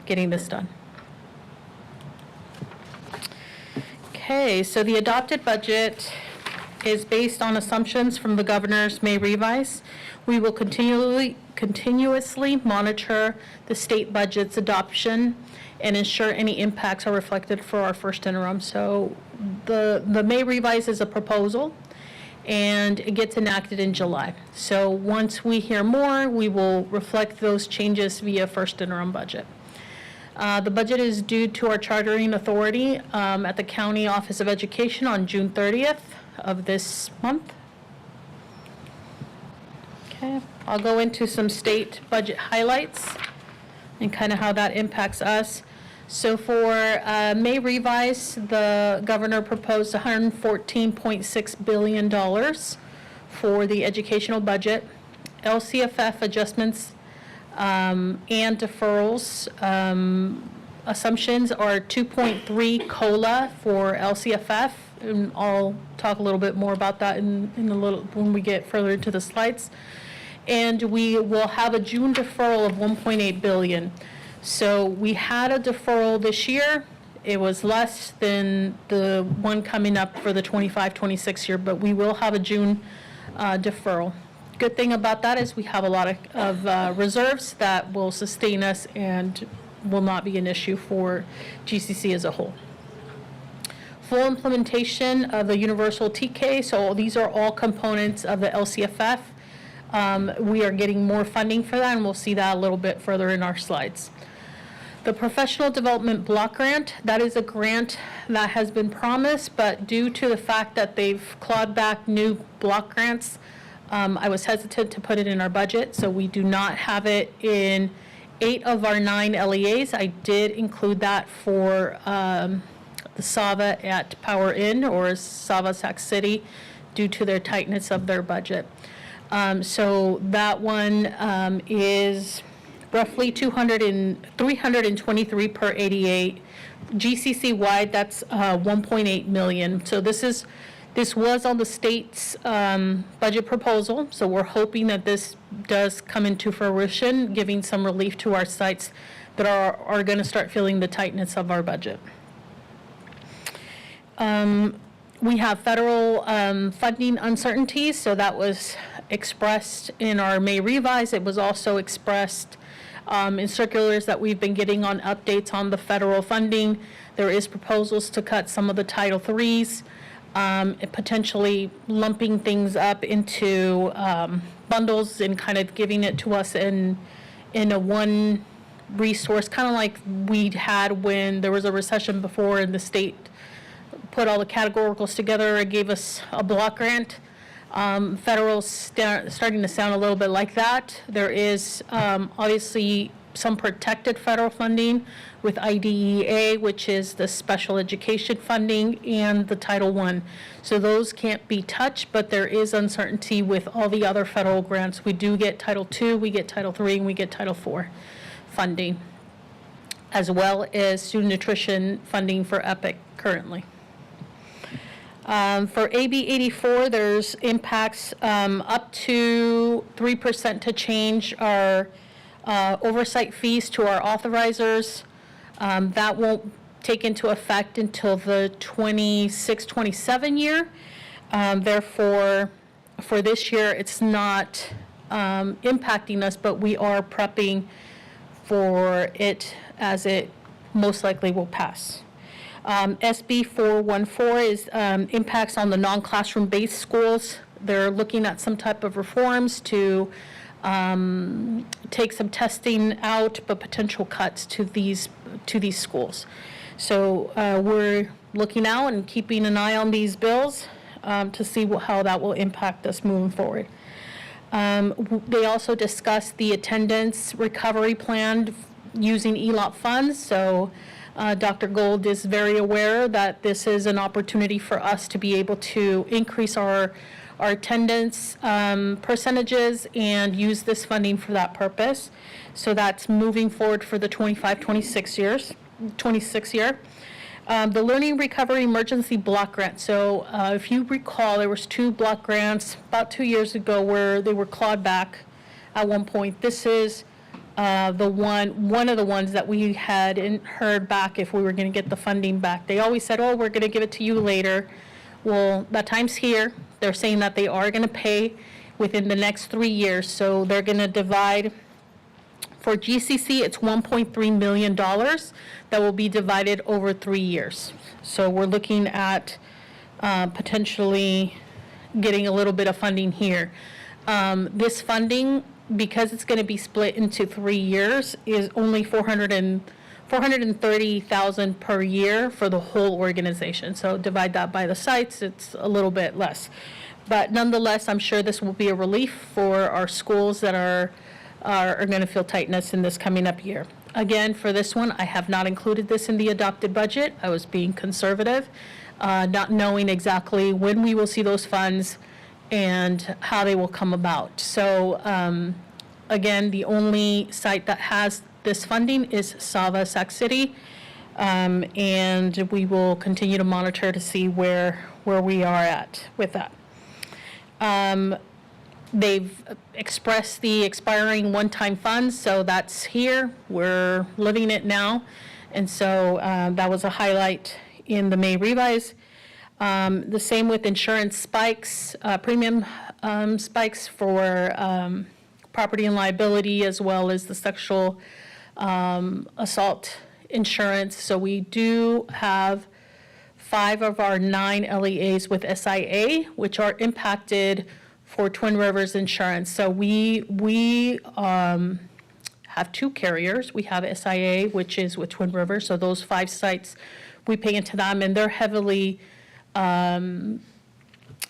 getting this done. Okay, so the adopted budget is based on assumptions from the governor's May revise. We will continuously monitor the state budget's adoption and ensure any impacts are reflected for our first interim. So the May revise is a proposal, and it gets enacted in July. So once we hear more, we will reflect those changes via first interim budget. The budget is due to our chartering authority at the County Office of Education on June 30th of this month. Okay, I'll go into some state budget highlights and kind of how that impacts us. So for May revise, the governor proposed $114.6 billion for the educational budget. LCFF adjustments and deferrals assumptions are 2.3 COLA for LCFF, and I'll talk a little bit more about that in a little when we get further into the slides. And we will have a June deferral of 1.8 billion. So we had a deferral this year. It was less than the one coming up for the 25-26 year, but we will have a June deferral. Good thing about that is we have a lot of reserves that will sustain us and will not be an issue for GCC as a whole. Full implementation of the universal TK, so these are all components of the LCFF. We are getting more funding for that, and we'll see that a little bit further in our slides. The Professional Development Block Grant, that is a grant that has been promised, but due to the fact that they've clawed back new block grants, I was hesitant to put it in our budget, so we do not have it in 8 of our 9 LEAs. I did include that for the SAVA at Power Inn or SAVA Sac City due to their tightness of their budget. So that one is roughly 323 per 88. GCC wide, that's 1.8 million. So this was on the state's budget proposal. So we're hoping that this does come into fruition, giving some relief to our sites that are going to start feeling the tightness of our budget. We have federal funding uncertainties, so that was expressed in our May revise. It was also expressed in circulars that we've been getting on updates on the federal funding. There is proposals to cut some of the Title IIIs, potentially lumping things up into bundles and kind of giving it to us in a one resource, kind of like we had when there was a recession before and the state put all the categoricals together and gave us a block grant. Federal's starting to sound a little bit like that. There is obviously some protected federal funding with IDEA, which is the special education funding, and the Title I. So those can't be touched, but there is uncertainty with all the other federal grants. We do get Title II, we get Title III, and we get Title IV funding, as well as student nutrition funding for EPIC currently. For AB 84, there's impacts up to 3% to change our oversight fees to our authorizers. That won't take into effect until the 26-27 year. Therefore, for this year, it's not impacting us, but we are prepping for it as it most likely will pass. SB 414 is impacts on the non-classroom based schools. They're looking at some type of reforms to take some testing out, but potential cuts to these schools. So we're looking out and keeping an eye on these bills to see how that will impact us moving forward. They also discussed the attendance recovery plan using ELOP funds. So Dr. Gold is very aware that this is an opportunity for us to be able to increase our attendance percentages and use this funding for that purpose. So that's moving forward for the 26 year. The Learning Recovery Emergency Block Grant. So if you recall, there was 2 block grants about 2 years ago where they were clawed back at one point. This is one of the ones that we hadn't heard back if we were going to get the funding back. They always said, oh, we're going to give it to you later. Well, that time's here. They're saying that they are going to pay within the next 3 years. So they're going to divide. For GCC, it's $1.3 million that will be divided over 3 years. So we're looking at potentially getting a little bit of funding here. This funding, because it's going to be split into 3 years, is only $430,000 per year for the whole organization. So divide that by the sites, it's a little bit less. But nonetheless, I'm sure this will be a relief for our schools that are going to feel tightness in this coming up year. Again, for this one, I have not included this in the adopted budget. I was being conservative, not knowing exactly when we will see those funds and how they will come about. So again, the only site that has this funding is Sava Sac City, and we will continue to monitor to see where we are at with that. They've expressed the expiring one-time funds, so that's here. We're living it now, and so that was a highlight in the May revise. The same with insurance spikes, premium spikes for property and liability, as well as the sexual assault insurance. So we do have 5 of our 9 LEAs with SIA, which are impacted for Twin Rivers Insurance. So we have 2 carriers. We have SIA, which is with Twin Rivers. So those 5 sites, we pay into them, and they're heavily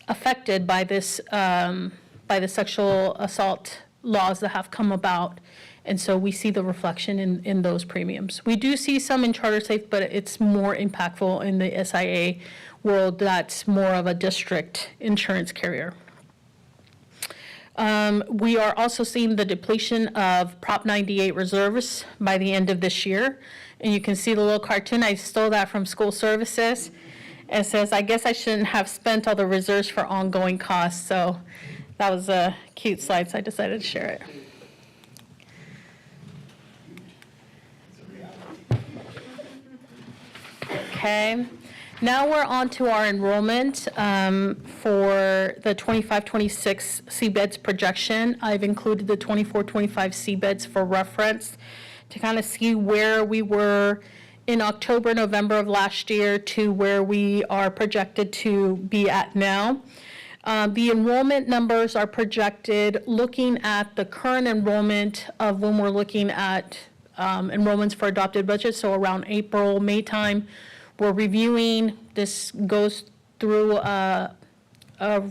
affected by this, by the sexual assault laws that have come about. And so we see the reflection in those premiums. We do see some in Charter Safe, but it's more impactful in the SIA world. That's more of a district insurance carrier. We are also seeing the depletion of Prop 98 reserves by the end of this year. And you can see the little cartoon. I stole that from school services. It says, I guess I shouldn't have spent all the reserves for ongoing costs. So that was a cute slide, so I decided to share it. Okay. Now we're on to our enrollment for the 25-26 CBEDS projection. I've included the 24-25 CBEDS for reference to kind of see where we were in October, November of last year to where we are projected to be at now. The enrollment numbers are projected looking at the current enrollment of when we're looking at enrollments for adopted budget, so around April, May time. We're reviewing, this goes through a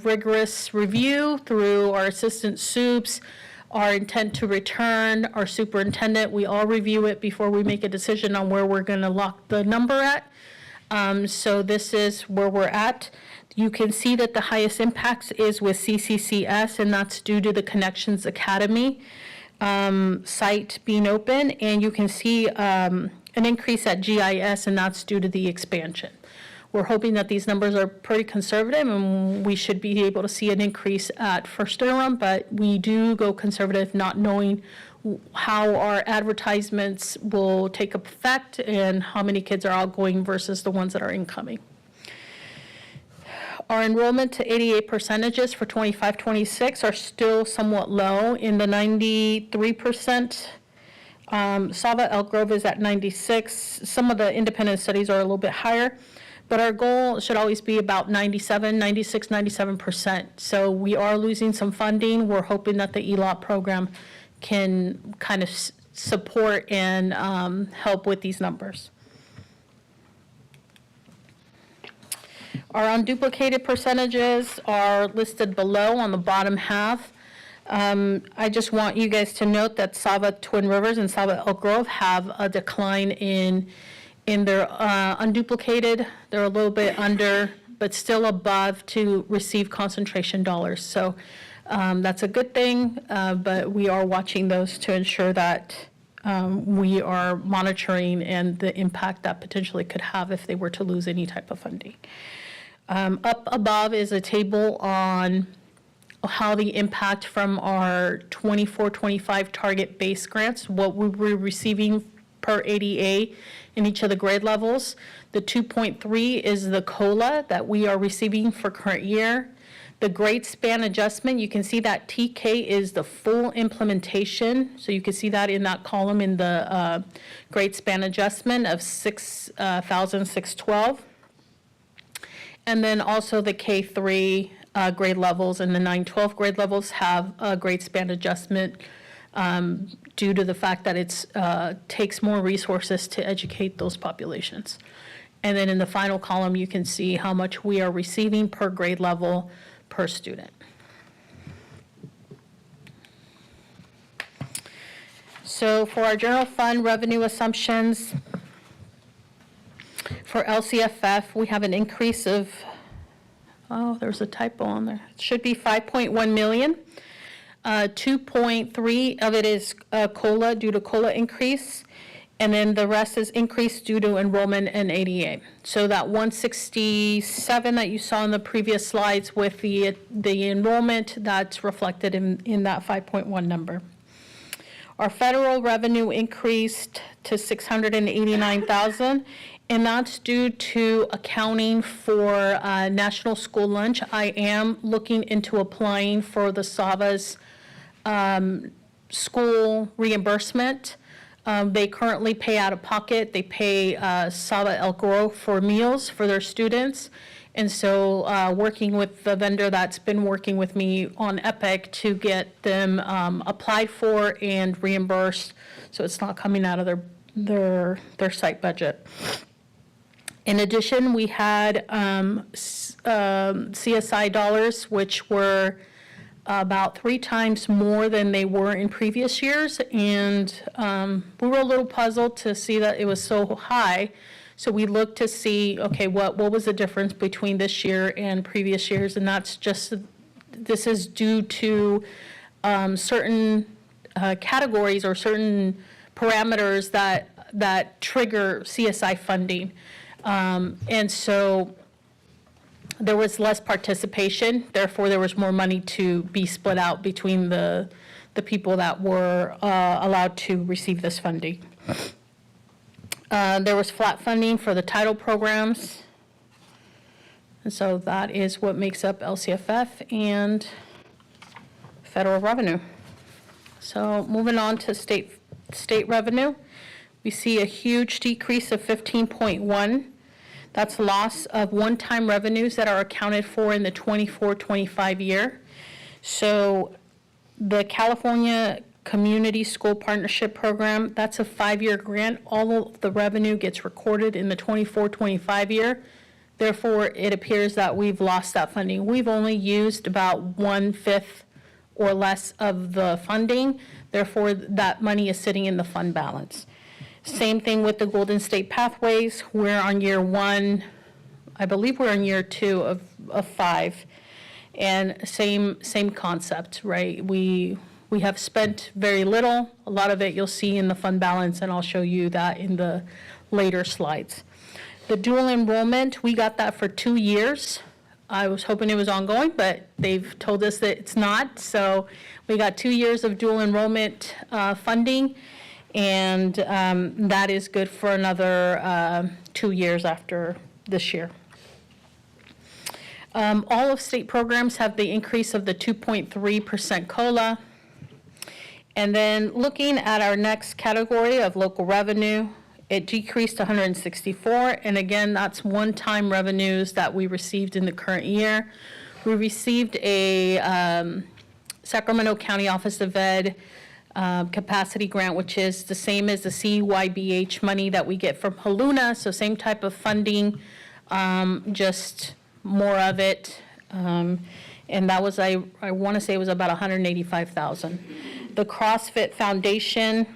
rigorous review through our assistant soups, our intent to return, our superintendent. We all review it before we make a decision on where we're going to lock the number at. So this is where we're at. You can see that the highest impacts is with CCCS, and that's due to the Connections Academy site being open. And you can see an increase at GIS, and that's due to the expansion. we're hoping that these numbers are pretty conservative, and we should be able to see an increase at first interim, but we do go conservative, not knowing how our advertisements will take effect and how many kids are outgoing versus the ones that are incoming. Our enrollment to 88 percentages for 25-26 are still somewhat low in the 93%. Sava Elk Grove is at 96. Some of the independent studies are a little bit higher, but our goal should always be about 97, 96, 97%. So we are losing some funding. We're hoping that the ELOT program can kind of support and help with these numbers. Our unduplicated percentages are listed below on the bottom half. I just want you guys to note that Sava Twin Rivers and Sava Elk Grove have a decline in their unduplicated. They're a little bit under, but still above to receive concentration dollars. So that's a good thing, but we are watching those to ensure that we are monitoring and the impact that potentially could have if they were to lose any type of funding. Up above is a table on how the impact from our 24-25 target base grants, what we were receiving per ADA in each of the grade levels. The 2.3 is the COLA that we are receiving for current year. The grade span adjustment, you can see that TK is the full implementation. So you can see that in that column in the grade span adjustment of 6,612. And then also the K3 grade levels and the 9-12 grade levels have a grade span adjustment due to the fact that it takes more resources to educate those populations. And then in the final column, you can see how much we are receiving per grade level per student. So for our general fund revenue assumptions, for LCFF, we have an increase of, oh, there's a typo on there. It should be 5.1 million. 2.3 of it is COLA due to COLA increase, and then the rest is increase due to enrollment and ADA. So that 167 that you saw in the previous slides with the enrollment, that's reflected in that 5.1 number. Our federal revenue increased to 689,000. And that's due to accounting for National School Lunch. I am looking into applying for the SAVA's school reimbursement. They currently pay out of pocket. They pay Sava Elk Grove for meals for their students. And so working with the vendor that's been working with me on EPIC to get them applied for and reimbursed, so it's not coming out of their site budget. In addition, we had CSI dollars, which were about 3 times more than they were in previous years, and we were a little puzzled to see that it was so high. So we looked to see, okay, what was the difference between this year and previous years, and that's just, this is due to certain categories or certain parameters that trigger CSI funding. And so there was less participation, therefore there was more money to be split out between the people that were allowed to receive this funding. There was flat funding for the title programs. And so that is what makes up LCFF and federal revenue. So moving on to state revenue, we see a huge decrease of 15.1. That's loss of one-time revenues that are accounted for in the 24-25 year. So the California Community School Partnership Program, that's a 5-year grant. All of the revenue gets recorded in the 24-25 year. Therefore, it appears that we've lost that funding. We've only used about 1/5 or less of the funding. Therefore, that money is sitting in the fund balance. Same thing with the Golden State Pathways. We're on year 1, I believe we're on year 2 of 5. And same concept, right? We have spent very little. A lot of it you'll see in the fund balance, and I'll show you that in the later slides. The dual enrollment, we got that for 2 years. I was hoping it was ongoing, but they've told us that it's not. So we got 2 years of dual enrollment funding, and that is good for another 2 years after this year. All of state programs have the increase of the 2.3% COLA. And then looking at our next category of local revenue, it decreased to 164, and again, that's one-time revenues that we received in the current year. We received a Sacramento County Office of Ed capacity grant, which is the same as the CYBH money that we get from Haluna, so same type of funding, just more of it. And that was, I want to say it was about $185,000. The CrossFit Foundation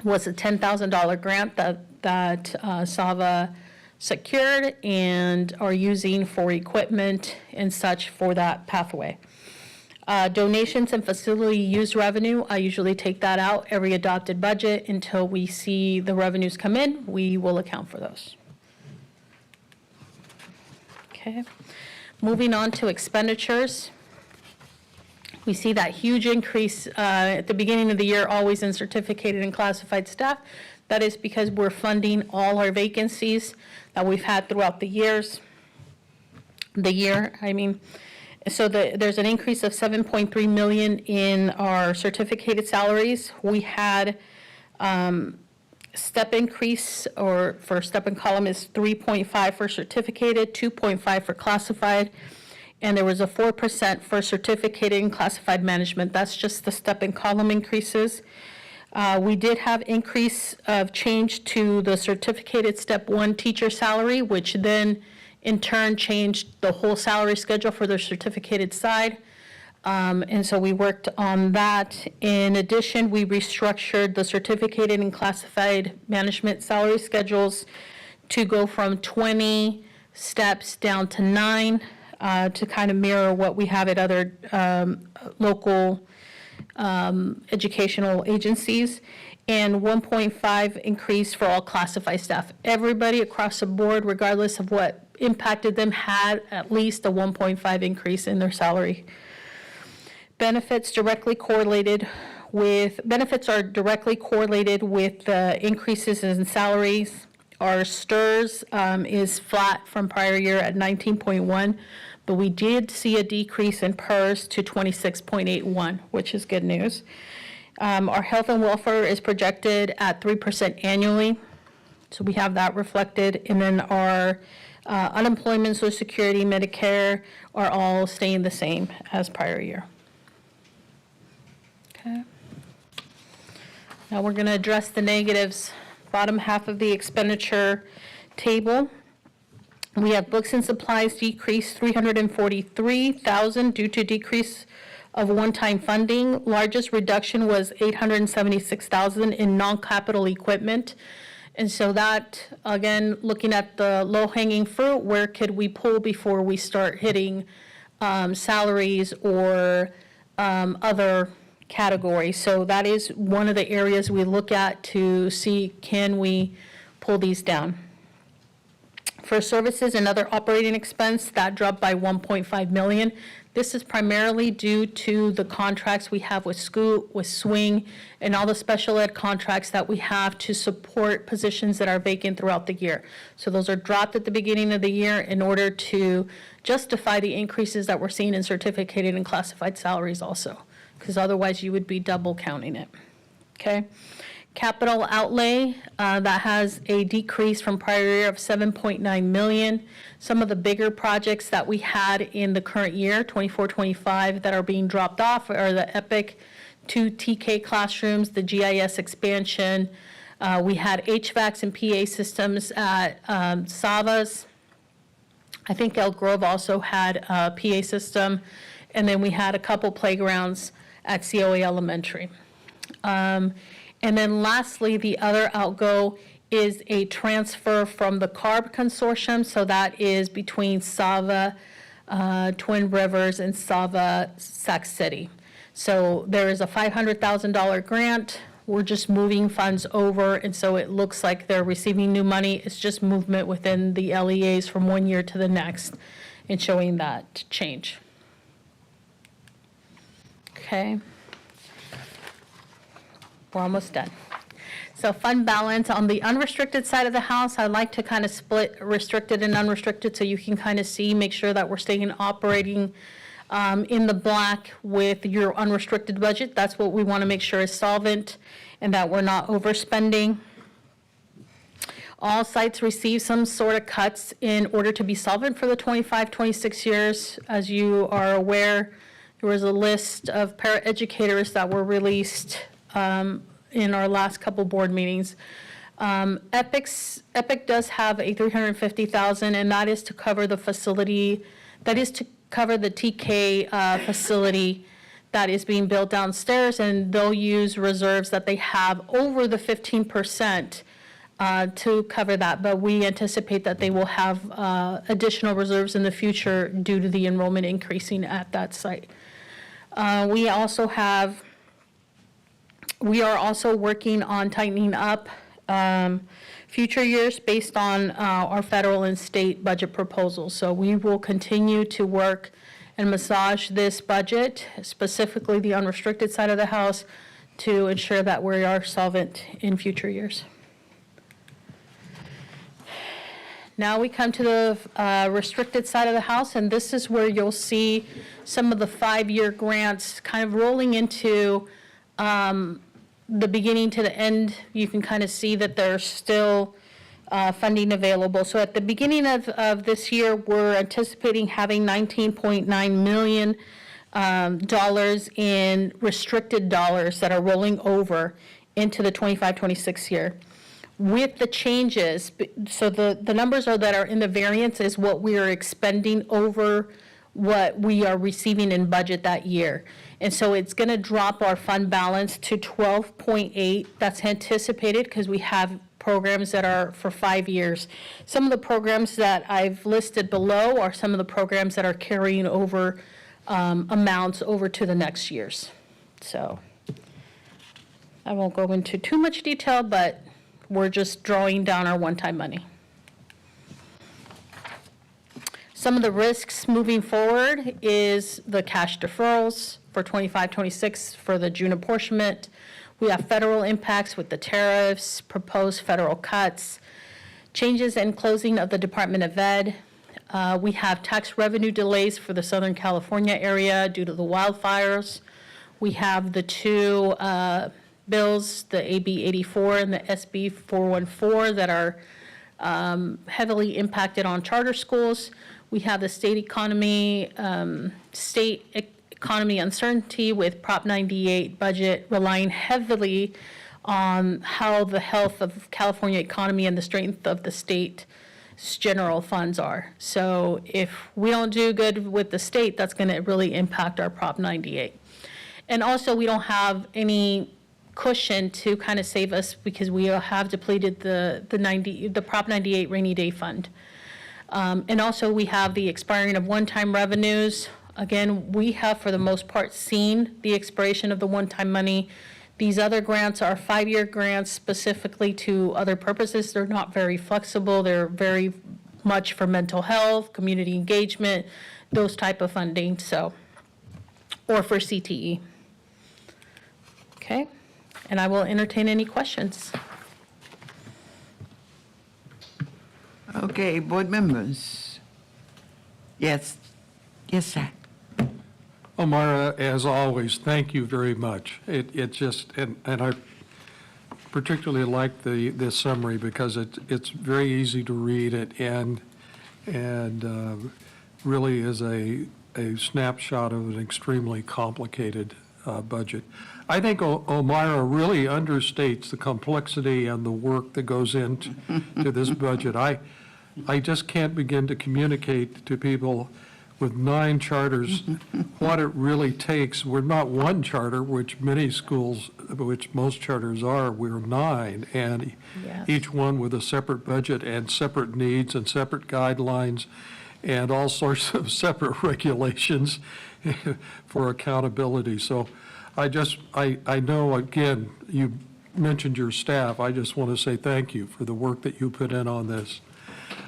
was a $10,000 grant that Sava secured and are using for equipment and such for that pathway. Donations and facility use revenue, I usually take that out every adopted budget until we see the revenues come in. We will account for those. Okay. Moving on to expenditures. We see that huge increase at the beginning of the year, always in certificated and classified staff. That is because we're funding all our vacancies that we've had throughout the year. So there's an increase of $7.3 million in our certificated salaries. We had step increase, or for step and column is 3.5 for certificated, 2.5 for classified, and there was a 4% for certificated and classified management. That's just the step and column increases. We did have increase of change to the certificated step 1 teacher salary, which then in turn changed the whole salary schedule for the certificated side. And so we worked on that. In addition, we restructured the certificated and classified management salary schedules to go from 20 steps down to 9 to kind of mirror what we have at other local educational agencies, and 1.5 increase for all classified staff. Everybody across the board, regardless of what impacted them, had at least a 1.5 increase in their salary. Benefits are directly correlated with increases in salaries. Our STRS is flat from prior year at 19.1, but we did see a decrease in PERS to 26.81, which is good news. Our health and welfare is projected at 3% annually, so we have that reflected. And then our unemployment, Social Security, Medicare are all staying the same as prior year. Okay. Now we're going to address the negatives. Bottom half of the expenditure table. We have books and supplies decreased $343,000 due to decrease of one-time funding. Largest reduction was $876,000 in non-capital equipment. And so that, again, looking at the low-hanging fruit, where could we pull before we start hitting salaries or other categories? So that is one of the areas we look at to see, can we pull these down? For services and other operating expense, that dropped by $1.5 million. This is primarily due to the contracts we have with Scoot, with Swing, and all the special ed contracts that we have to support positions that are vacant throughout the year. So those are dropped at the beginning of the year in order to justify the increases that we're seeing in certificated and classified salaries also, because otherwise you would be double counting it. Okay. Capital outlay, that has a decrease from prior year of $7.9 million. Some of the bigger projects that we had in the current year, 24-25, that are being dropped off are the EPIC 2 TK classrooms, the GIS expansion. We had HVACs and PA systems at Savas. I think Elk Grove also had a PA system. And then we had a couple playgrounds at COA Elementary. And then lastly, the other outgo is a transfer from the CARB consortium. So that is between Sava, Twin Rivers, and Sava Sac City. So there is a $500,000 grant We're just moving funds over, and so it looks like they're receiving new money. It's just movement within the LEAs from one year to the next and showing that change. Okay. We're almost done. So fund balance, on the unrestricted side of the house, I like to kind of split restricted and unrestricted so you can kind of see, make sure that we're staying operating in the black with your unrestricted budget. That's what we want to make sure is solvent and that we're not overspending. All sites receive some sort of cuts in order to be solvent for the 25-26 years. As you are aware, there was a list of paraeducators that were released in our last couple board meetings. Epic does have a $350,000, and that is to cover the facility, that is to cover the TK facility that is being built downstairs, and they'll use reserves that they have over the 15% to cover that. But we anticipate that they will have additional reserves in the future due to the enrollment increasing at that site. We are also working on tightening up future years based on our federal and state budget proposals. So we will continue to work and massage this budget, specifically the unrestricted side of the house, to ensure that we are solvent in future years. Now we come to the restricted side of the house, and this is where you'll see some of the 5-year grants kind of rolling into the beginning to the end. You can kind of see that there's still funding available. So at the beginning of this year, we're anticipating having $19.9 million in restricted dollars that are rolling over into the 25-26 year. With the changes, so the numbers that are in the variance is what we are expending over what we are receiving in budget that year. And so it's going to drop our fund balance to 12.8. That's anticipated because we have programs that are for 5 years. Some of the programs that I've listed below are some of the programs that are carrying over amounts over to the next years. So I won't go into too much detail, but we're just drawing down our one-time money. Some of the risks moving forward is the cash deferrals for 25-26 for the June apportionment. We have federal impacts with the tariffs, proposed federal cuts, changes in closing of the Department of Ed. We have tax revenue delays for the Southern California area due to the wildfires. We have the two bills, the AB 84 and the SB 414, that are heavily impacted on charter schools. We have the state economy uncertainty with Prop 98 budget relying heavily on how the health of California economy and the strength of the state's general funds are. So if we don't do good with the state, that's going to really impact our Prop 98. And also, we don't have any cushion to kind of save us because we have depleted the Prop 98 rainy day fund. And also, we have the expiring of one-time revenues. Again, we have, for the most part, seen the expiration of the one-time money. These other grants are 5-year grants specifically to other purposes. They're not very flexible. They're very much for mental health, community engagement, those type of funding, so, or for CTE. Okay, and I will entertain any questions. Okay, board members. Yes, Zach. Omara, as always, thank you very much. It just, and I particularly like this summary because it's very easy to read it and really is a snapshot of an extremely complicated budget. I think Omara really understates the complexity and the work that goes into this budget. I just can't begin to communicate to people with 9 charters what it really takes. We're not one charter, which many schools, which most charters are, we're 9, and Yes. each one with a separate budget and separate needs and separate guidelines and all sorts of separate regulations for accountability. So I know, again, mentioned your staff, I just want to say thank you for the work that you put in on this.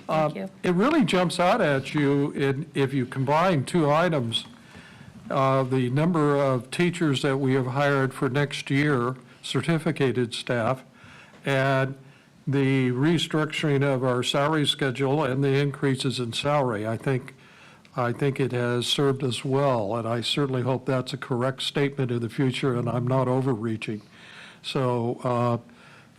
Thank you. It really jumps out at you if you combine two items, the number of teachers that we have hired for next year, certificated staff, and the restructuring of our salary schedule and the increases in salary. I think it has served us well, and I certainly hope that's a correct statement in the future, and I'm not overreaching. So,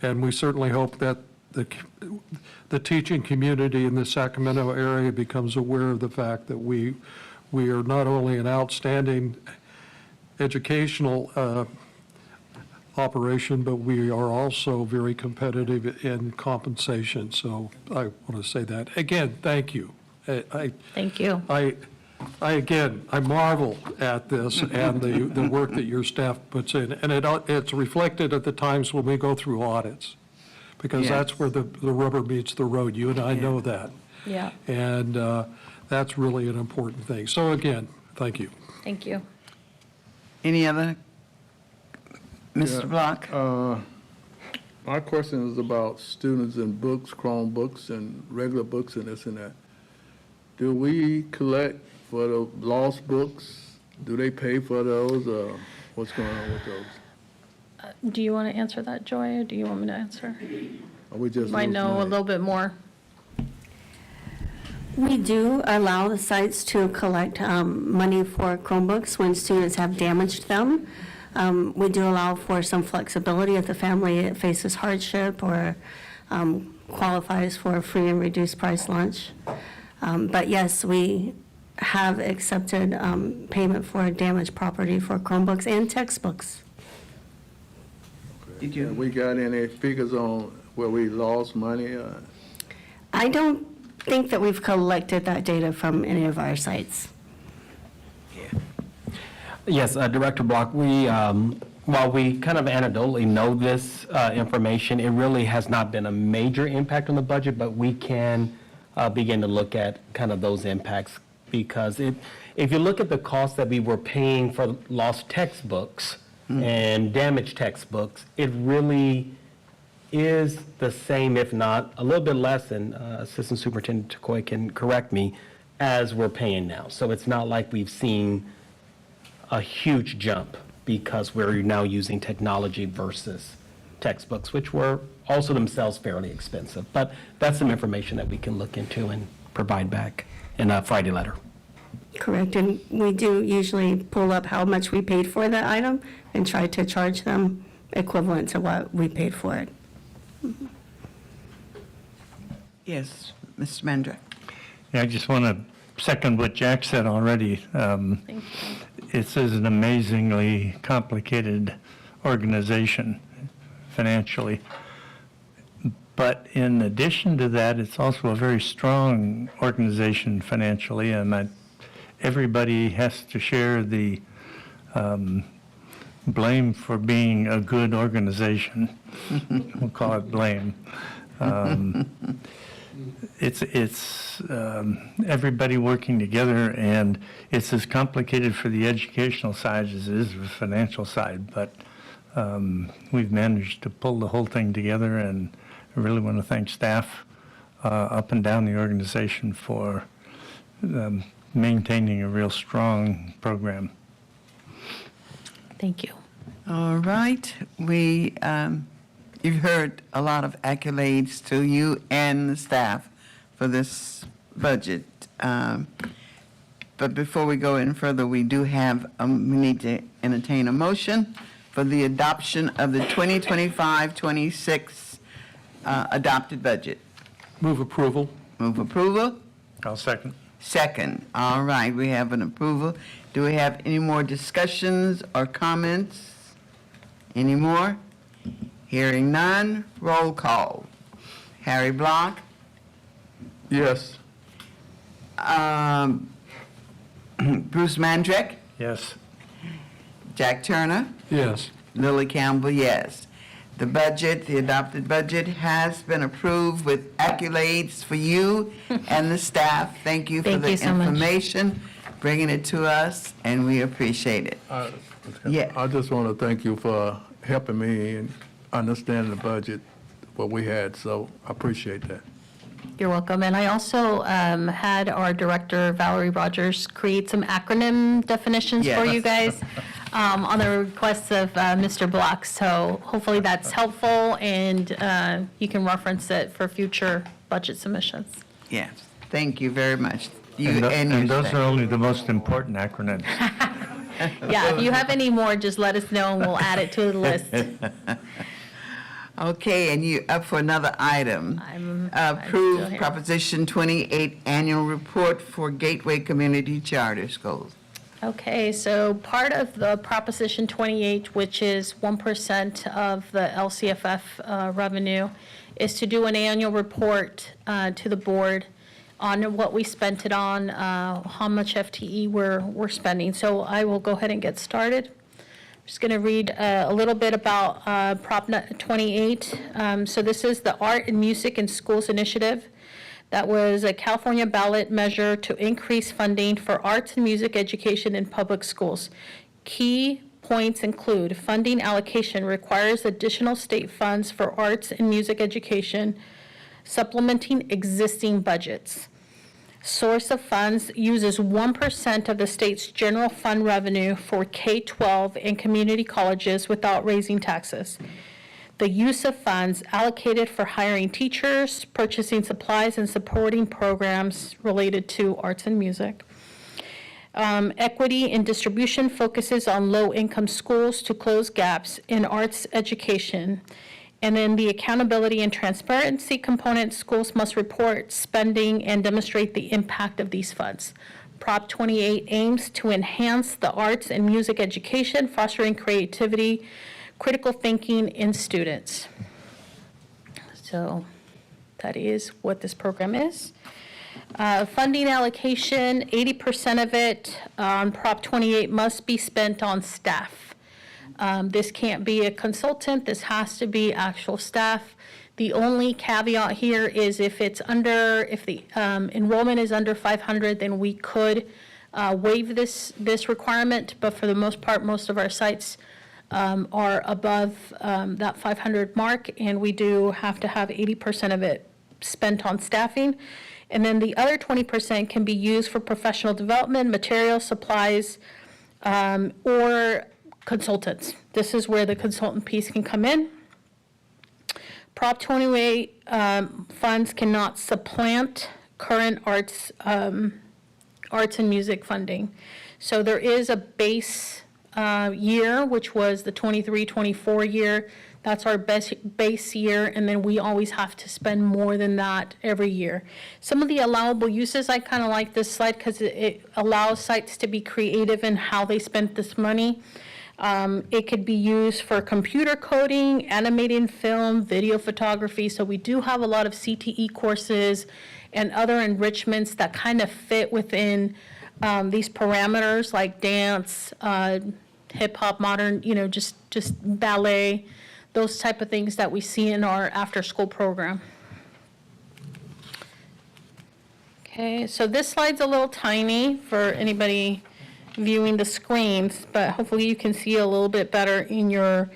and we certainly hope that the teaching community in the Sacramento area becomes aware of the fact that we are not only an outstanding educational operation, but we are also very competitive in compensation. So I want to say that. Again, thank you. Thank you. I marvel at this and the work that your staff puts in. And it's reflected at the times when we go through audits, because Yes. that's where the rubber meets the road. You and I know that. Yeah, And that's really an important thing. So again, thank you. thank you. Any other? Mr. Yeah. Block? My question is about students and books, Chromebooks and regular books and this and that. Do we collect for the lost books? Do they pay for those, or what's going on with those? Do you want to answer that, Joy, or do you want me to answer? Are we just I losing know a money? little bit more. We do allow the sites to collect money for Chromebooks when students have damaged them. We do allow for some flexibility if the family faces hardship or qualifies for a free and reduced price lunch. But yes, we have accepted payment for damaged property for Chromebooks and textbooks. Did Have you? we got any figures on where we lost money? I don't think that we've collected that data from any of our sites. Yes, Director Block, while we kind of anecdotally know this information, it really has not been a major impact on the budget, but we can begin to look at kind of those impacts, because if you look at the cost that we were paying for lost textbooks and damaged textbooks, it really is the same, if not a little bit less, and Assistant Superintendent Takoy can correct me, as we're paying now. So it's not like we've seen a huge jump because we're now using technology versus textbooks, which were also themselves fairly expensive. But that's some information that we can look into and provide back in a Friday letter. Correct, and we do usually pull up how much we paid for that item and try to charge them equivalent to what we paid for it. Yes, Mr. Mandra. Yeah, I just want to second what Jack said already. Thank you. It's an amazingly complicated organization financially. But in addition to that, it's also a very strong organization financially, and everybody has to share the blame for being a good organization. We'll call it blame. It's everybody working together, and it's as complicated for the educational side as it is the financial side, but we've managed to pull the whole thing together, and I really want to thank staff up and down the organization for maintaining a real strong program. Thank you. All right, you've heard a lot of accolades to you and the staff for this budget. But before we go any further, we do have, we need to entertain a motion for the adoption of the 2025-26 adopted budget. Move approval. Move approval? I'll second. Second. All right, we have an approval. Do we have any more discussions or comments? Any more? Hearing none, roll call. Harry Block? Yes. Bruce Mandrick? Yes. Jack Turner? Yes. Lily Campbell, yes. The budget, the adopted budget has been approved with accolades for you and the staff. Thank you for Thank the you so much. information, bringing it to us, and we appreciate it. Yeah. I just want to thank you for helping me, and understanding the budget, what we had, so I appreciate that. You're welcome. And I also had our director, Valerie Rogers, create some acronym definitions for Yes. you guys on the requests of Mr. Block. So hopefully that's helpful, and you can reference it for future budget submissions. Yes, thank you very much. You And and your those staff. are only the most important acronyms. Yeah, if you have any more, just let us know, and we'll add it to the list. Okay, and you up for another item? I'm still Approve here. Proposition 28 Annual Report for Gateway Community Charter Schools. Okay, so part of the Proposition 28, which is 1% of the LCFF revenue, is to do an annual report to the board on what we spent it on, how much FTE we're spending. So I will go ahead and get started. I'm just going to read a little bit about Prop 28. So this is the Art and Music in Schools Initiative. That was a California ballot measure to increase funding for arts and music education in public schools. Key points include funding allocation requires additional state funds for arts and music education, supplementing existing budgets. Source of funds uses 1% of the state's general fund revenue for K-12 and community colleges without raising taxes. The use of funds allocated for hiring teachers, purchasing supplies, and supporting programs related to arts and music. Equity in distribution focuses on low-income schools to close gaps in arts education. And then the accountability and transparency component, schools must report spending and demonstrate the impact of these funds. Prop 28 aims to enhance the arts and music education, fostering creativity, critical thinking in students. So that is what this program is. Funding allocation, 80% of it on Prop 28 must be spent on staff. This can't be a consultant, this has to be actual staff. The only caveat here is if the enrollment is under 500, then we could waive this requirement, but for the most part, most of our sites are above that 500 mark, and we do have to have 80% of it spent on staffing. And then the other 20% can be used for professional development, materials, supplies, or consultants. This is where the consultant piece can come in. Prop 28 funds cannot supplant current arts and music funding. So there is a base year, which was the 23-24 year. That's our base year, and then we always have to spend more than that every year. Some of the allowable uses, I kind of like this slide because it allows sites to be creative in how they spent this money. It could be used for computer coding, animating film, video photography. So we do have a lot of CTE courses and other enrichments that kind of fit within these parameters like dance, hip hop, modern, just ballet, those type of things that we see in our after-school program. Okay, so this slide's a little tiny for anybody viewing the screens, but hopefully you can see a little bit better in your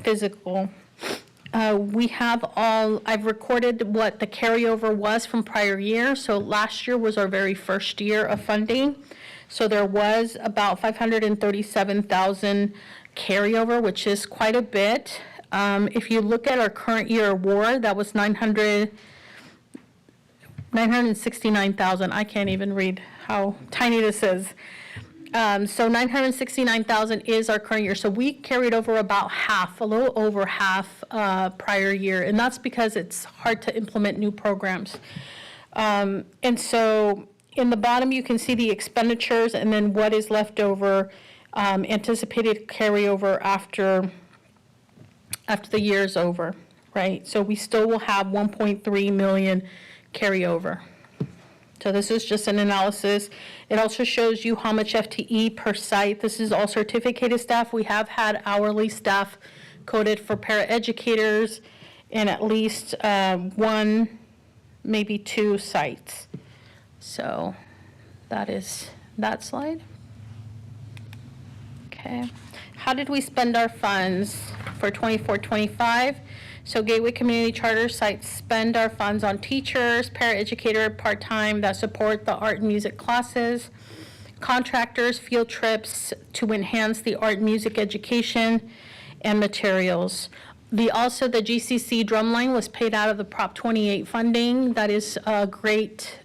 physical. I've recorded what the carryover was from prior year. So last year was our very first year of funding. So there was about 537,000 carryover, which is quite a bit. If you look at our current year award, that was 969,000. I can't even read how tiny this is. So 969,000 is our current year. So we carried over about half, a little over half prior year, and that's because it's hard to implement new programs. And so in the bottom, you can see the expenditures and then what is left over, anticipated carryover after the year is over, right? So we still will have 1.3 million carryover. So this is just an analysis. It also shows you how much FTE per site. This is all certificated staff. We have had hourly staff coded for paraeducators in at least one, maybe two sites. So that is that slide. Okay. how did we spend our funds for 24-25? So Gateway Community Charter sites spend our funds on teachers, paraeducator, part-time that support the art and music classes, contractors, field trips to enhance the art and music education, and materials. The GCC drumline was paid out of the Prop 28 funding. That is a great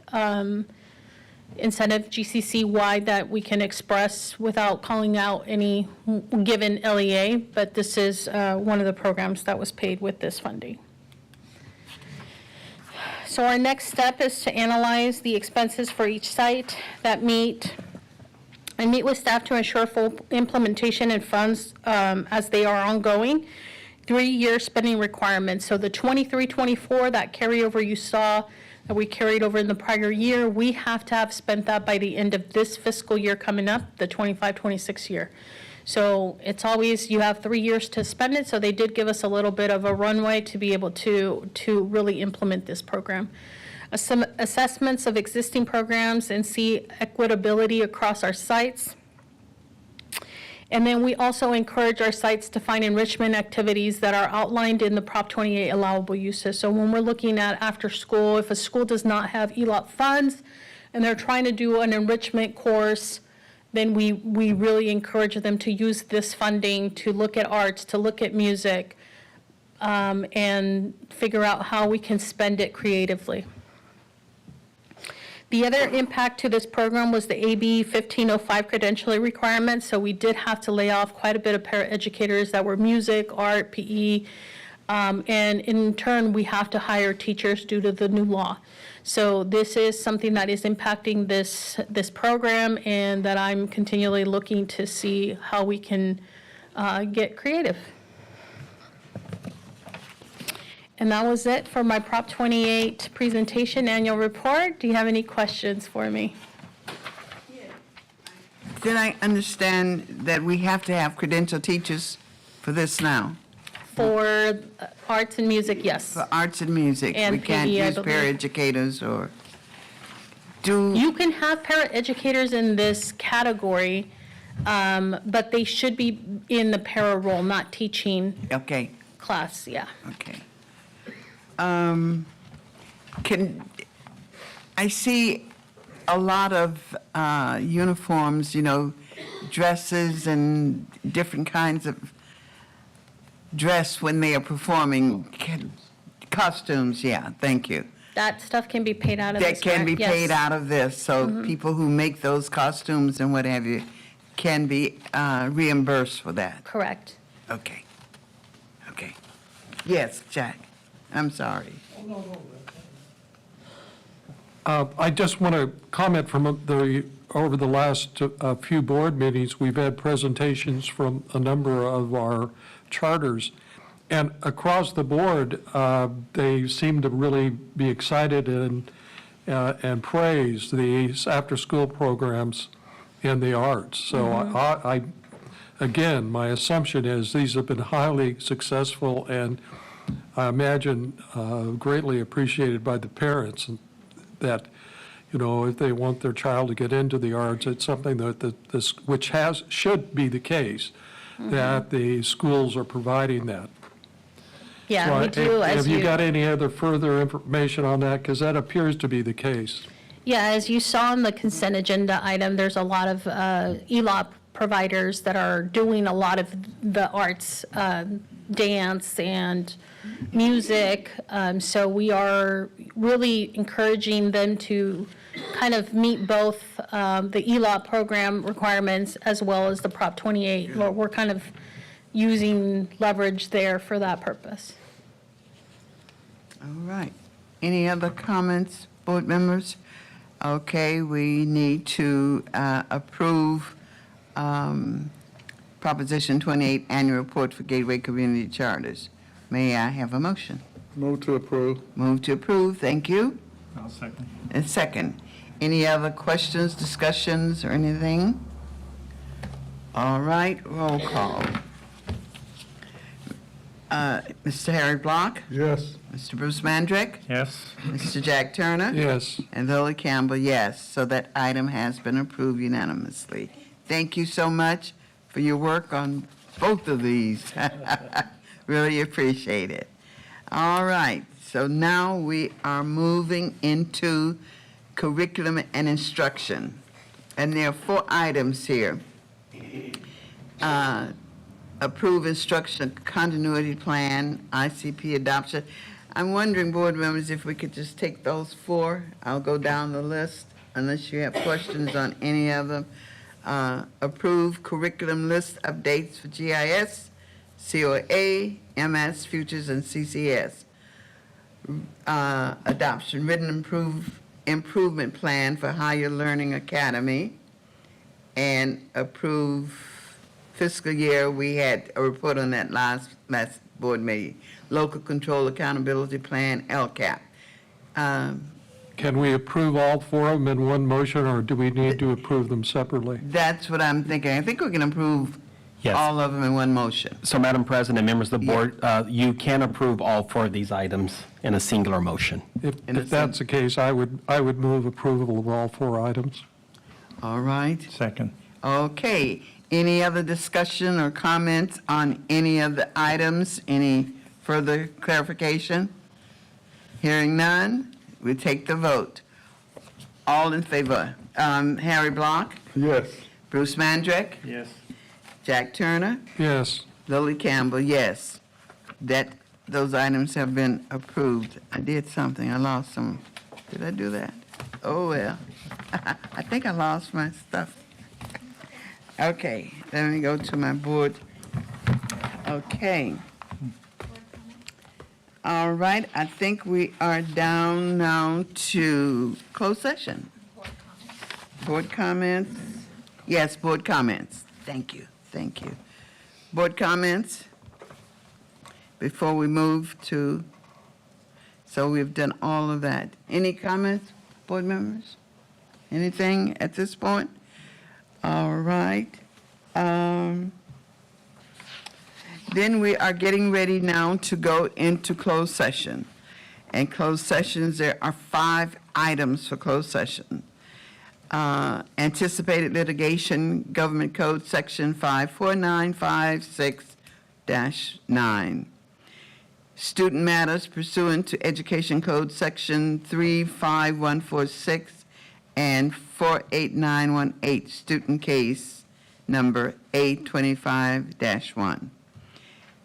incentive GCC-wide that we can express without calling out any given LEA, but this is one of the programs that was paid with this funding. So our next step is to analyze the expenses for each site that meet with staff to ensure full implementation and funds as they are ongoing. 3-year spending requirements. So the 23-24, that carryover you saw that we carried over in the prior year, we have to have spent that by the end of this fiscal year coming up, the 25-26 year. So it's always, you have 3 years to spend it, so they did give us a little bit of a runway to be able to really implement this program. Some assessments of existing programs and see equitability across our sites. And then we also encourage our sites to find enrichment activities that are outlined in the Prop 28 allowable uses. So when we're looking at after school, if a school does not have ELOP funds and they're trying to do an enrichment course, then we really encourage them to use this funding to look at arts, to look at music, and figure out how we can spend it creatively. The other impact to this program was the AB 1505 credentialing requirements, so we did have to lay off quite a bit of paraeducators that were music, art, PE, and in turn, we have to hire teachers due to the new law. So this is something that is impacting this program, and that I'm continually looking to see how we can get creative. And that was it for my Prop 28 presentation annual report. Do you have any questions for me? Did I understand that we have to have credentialed teachers for this now? For arts and music, yes. For arts and music? And We can't PE, I use believe. paraeducators or You can have paraeducators in this category, but they should be in the para role, not teaching okay, class, yeah. okay. I see a lot of uniforms, dresses and different kinds of dress when they are performing. Costumes, yeah, thank you. That stuff can be paid out of this That can be grant, yes. paid out of this, so people who make those costumes and what have you can be reimbursed for that. Correct. Okay. Okay. Yes, Jack, I'm sorry. I just want to comment from over the last few board meetings, we've had presentations from a number of our charters. And across the board, they seem to really be excited and praise these after-school programs in the arts. So I again, my assumption is these have been highly successful, and I imagine greatly appreciated by the parents, that, if they want their child to get into the arts, it's something that should be the case, that the schools are providing that. Yeah, So we do, Have you got any other further information on that? Because that appears to be the case. Yeah, as you saw in the consent agenda item, there's a lot of ELOP providers that are doing a lot of the arts, dance and music. So we are really encouraging them to kind of meet both the ELOP program requirements as well as the Prop 28. We're kind of using leverage there for that purpose. All right. Any other comments, board members? Okay, we need to approve Proposition 28 Annual Report for Gateway Community Charters. May I have a motion? Move to approve. Move to approve, thank you. I'll second. And second, any other questions, discussions, or anything? All right, roll call. Mr. Harry Block, Yes. Mr. Bruce Mandrick, Yes? Mr. Jack Turner. Yes. And Lily Campbell, yes. So that item has been approved unanimously. Thank you so much for your work on both of these. Really appreciate it. All right, so now we are moving into curriculum and instruction. And there are 4 items here. Approve instruction continuity plan, ICP adoption. I'm wondering, board members, if we could just take those 4. I'll go down the list unless you have questions on any of them. Approve curriculum list updates for GIS, COA, MS, Futures, and CCS. Adoption, written improvement plan for Higher Learning Academy. And approve fiscal year, we had a report on that last board meeting. Local Control Accountability Plan, LCAP. Can we approve all 4 of them in one motion, or do we need to approve them separately? That's what I'm thinking. I think we can approve Yes. all of them in one motion. So, Madam President, members of the board, you can approve all 4 of these items in a singular motion. If that's the case, I would move approval of all 4 items. All right. Second. Okay. Any other discussion or comments on any of the items? Any further clarification? Hearing none, we take the vote. All in favor? Harry Block, Yes. Bruce Mandrick, Yes. Jack Turner, Yes. Lily Campbell, yes. Those items have been approved. I did something, I lost some. Did I do that? Oh, well. I think I lost my stuff. Okay, let me go to my board. Okay. All right, I think we are down now to closed session. Board comments? Yes, board comments. Thank you, thank you. Board comments? Before we move to, so we've done all of that. Any comments, board members? Anything at this point? All right. Then we are getting ready now to go into closed session. And closed sessions, there are 5 items for closed session. Anticipated litigation, Government Code Section 54956-9. Student matters pursuant to Education Code Section 35146 and 48918, student case number A25-1.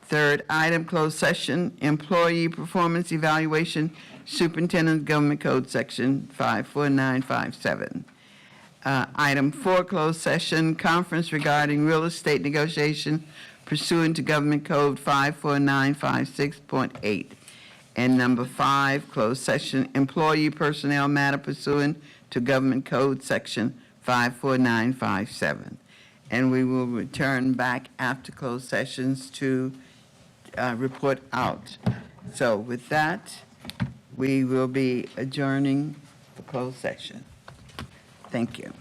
Third item, closed session, employee performance evaluation, Superintendent Government Code Section 54957. Item 4, closed session, conference regarding real estate negotiation pursuant to Government Code 54956.8. And number 5, closed session, employee personnel matter pursuant to Government Code Section 54957. And we will return back after closed sessions to report out. So with that, we will be adjourning the closed session. Thank you.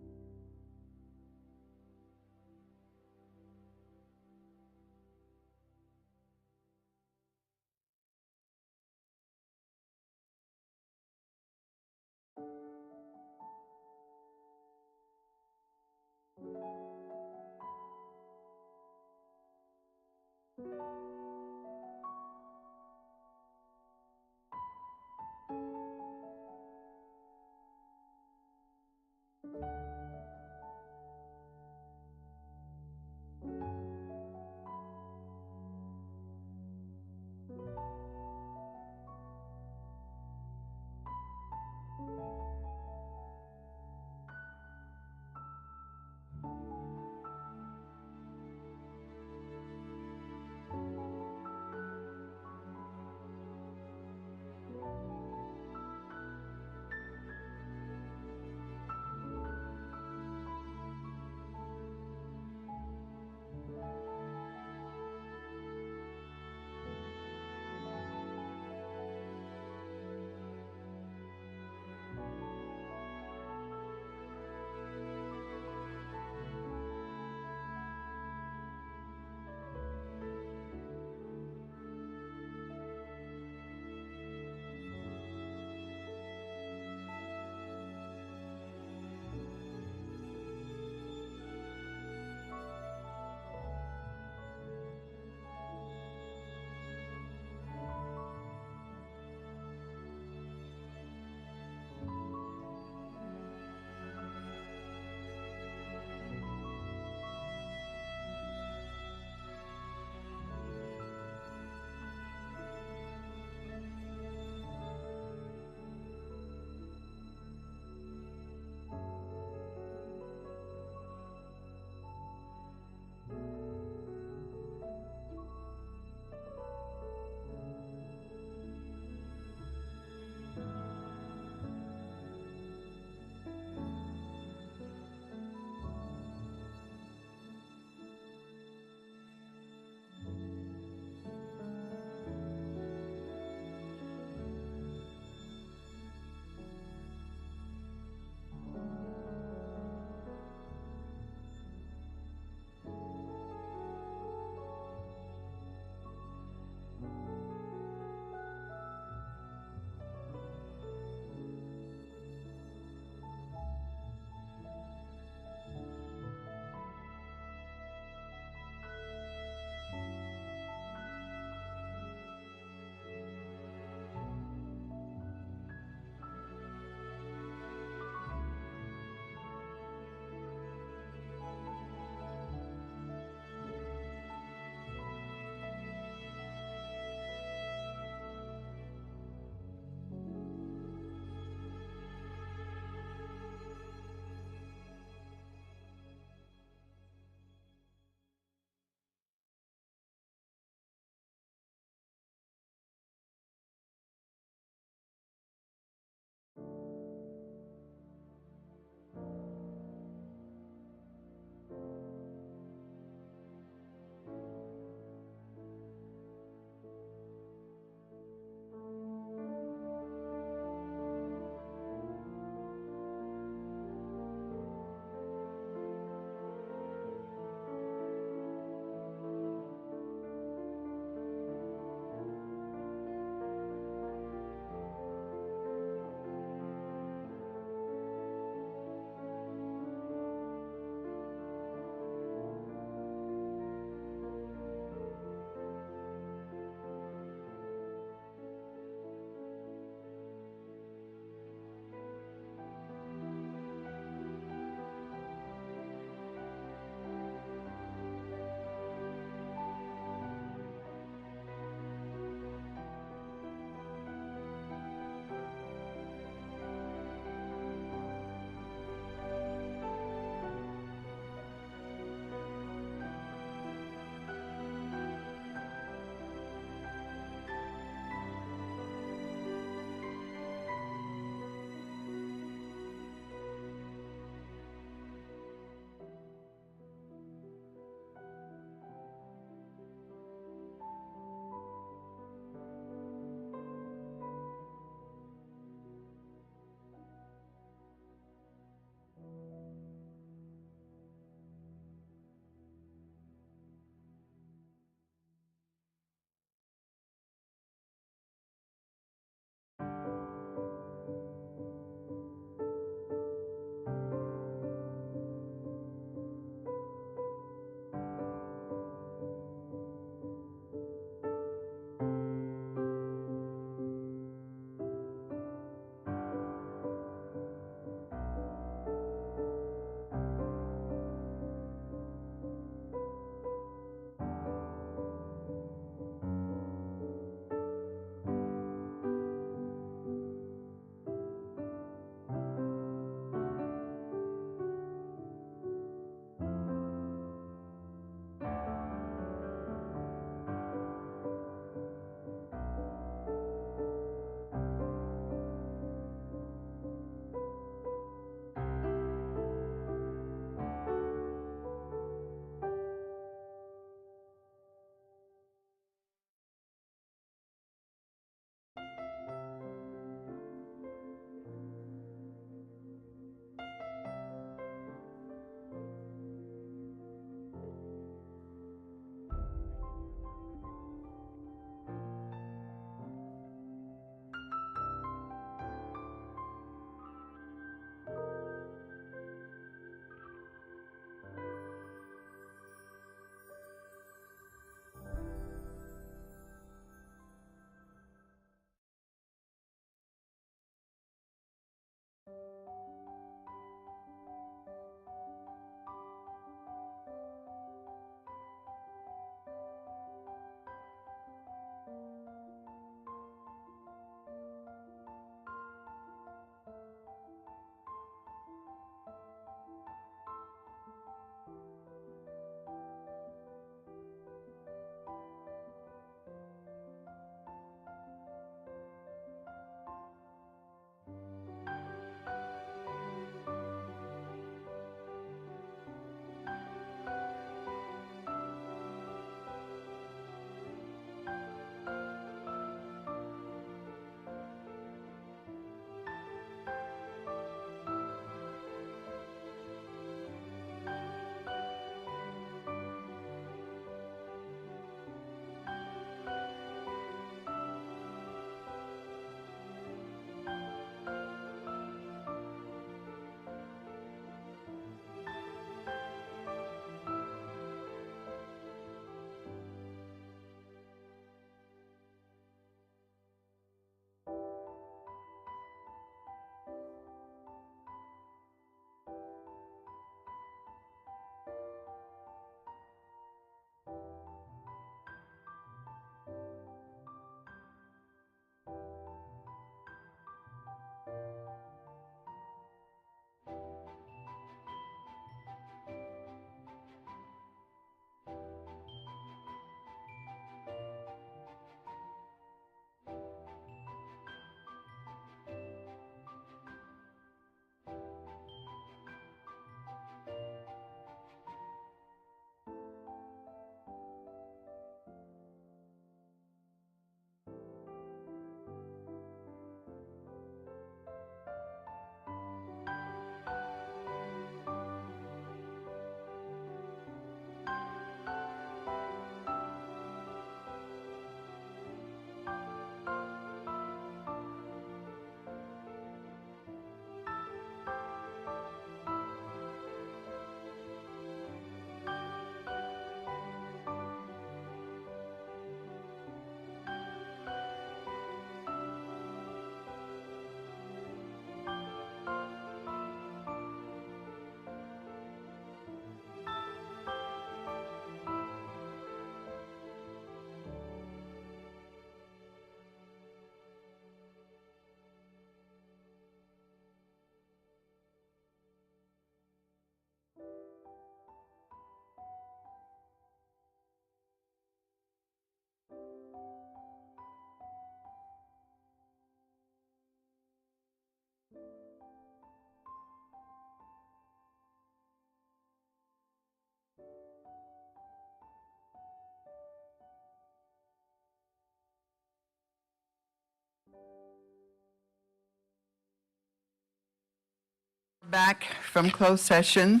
back from closed session,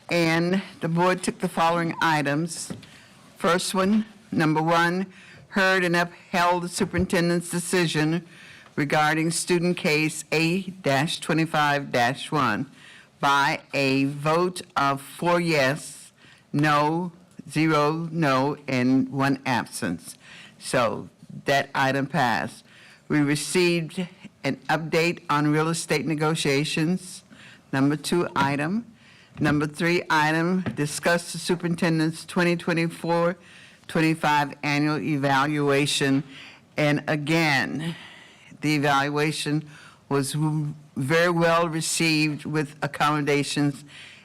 and the board took the following items. First one, number 1, heard and upheld the superintendent's decision regarding student case A-25-1 by a vote of 4 yes, no, 0 no, and 1 absence. So that item passed. We received an update on real estate negotiations, number 2 item. Number 3 item, discuss the superintendent's 2024-25 annual evaluation. And again, the evaluation was very well received with accommodations,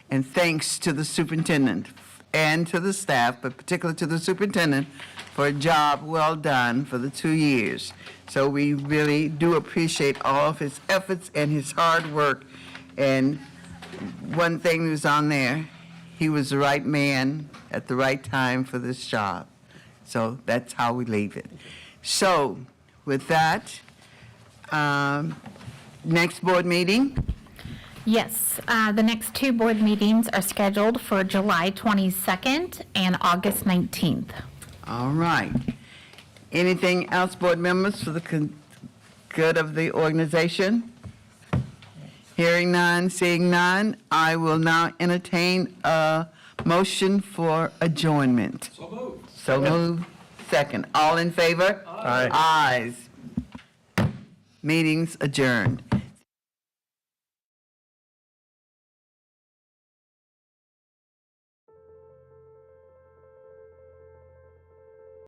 and thanks to the superintendent and to the staff, but particularly to the superintendent, for a job well done for the 2 years. So we really do appreciate all of his efforts and his hard work. And one thing was on there, he was the right man at the right time for this job. So that's how we leave it. So with that, next board meeting? Yes, the next 2 board meetings are scheduled for July 22nd and August 19th. All right. Anything else, board members, for the good of the organization? Hearing none, seeing none, I will now entertain a motion for adjournment. So moved. So moved. Second. All in favor? Aye. Ayes. Meeting's adjourned.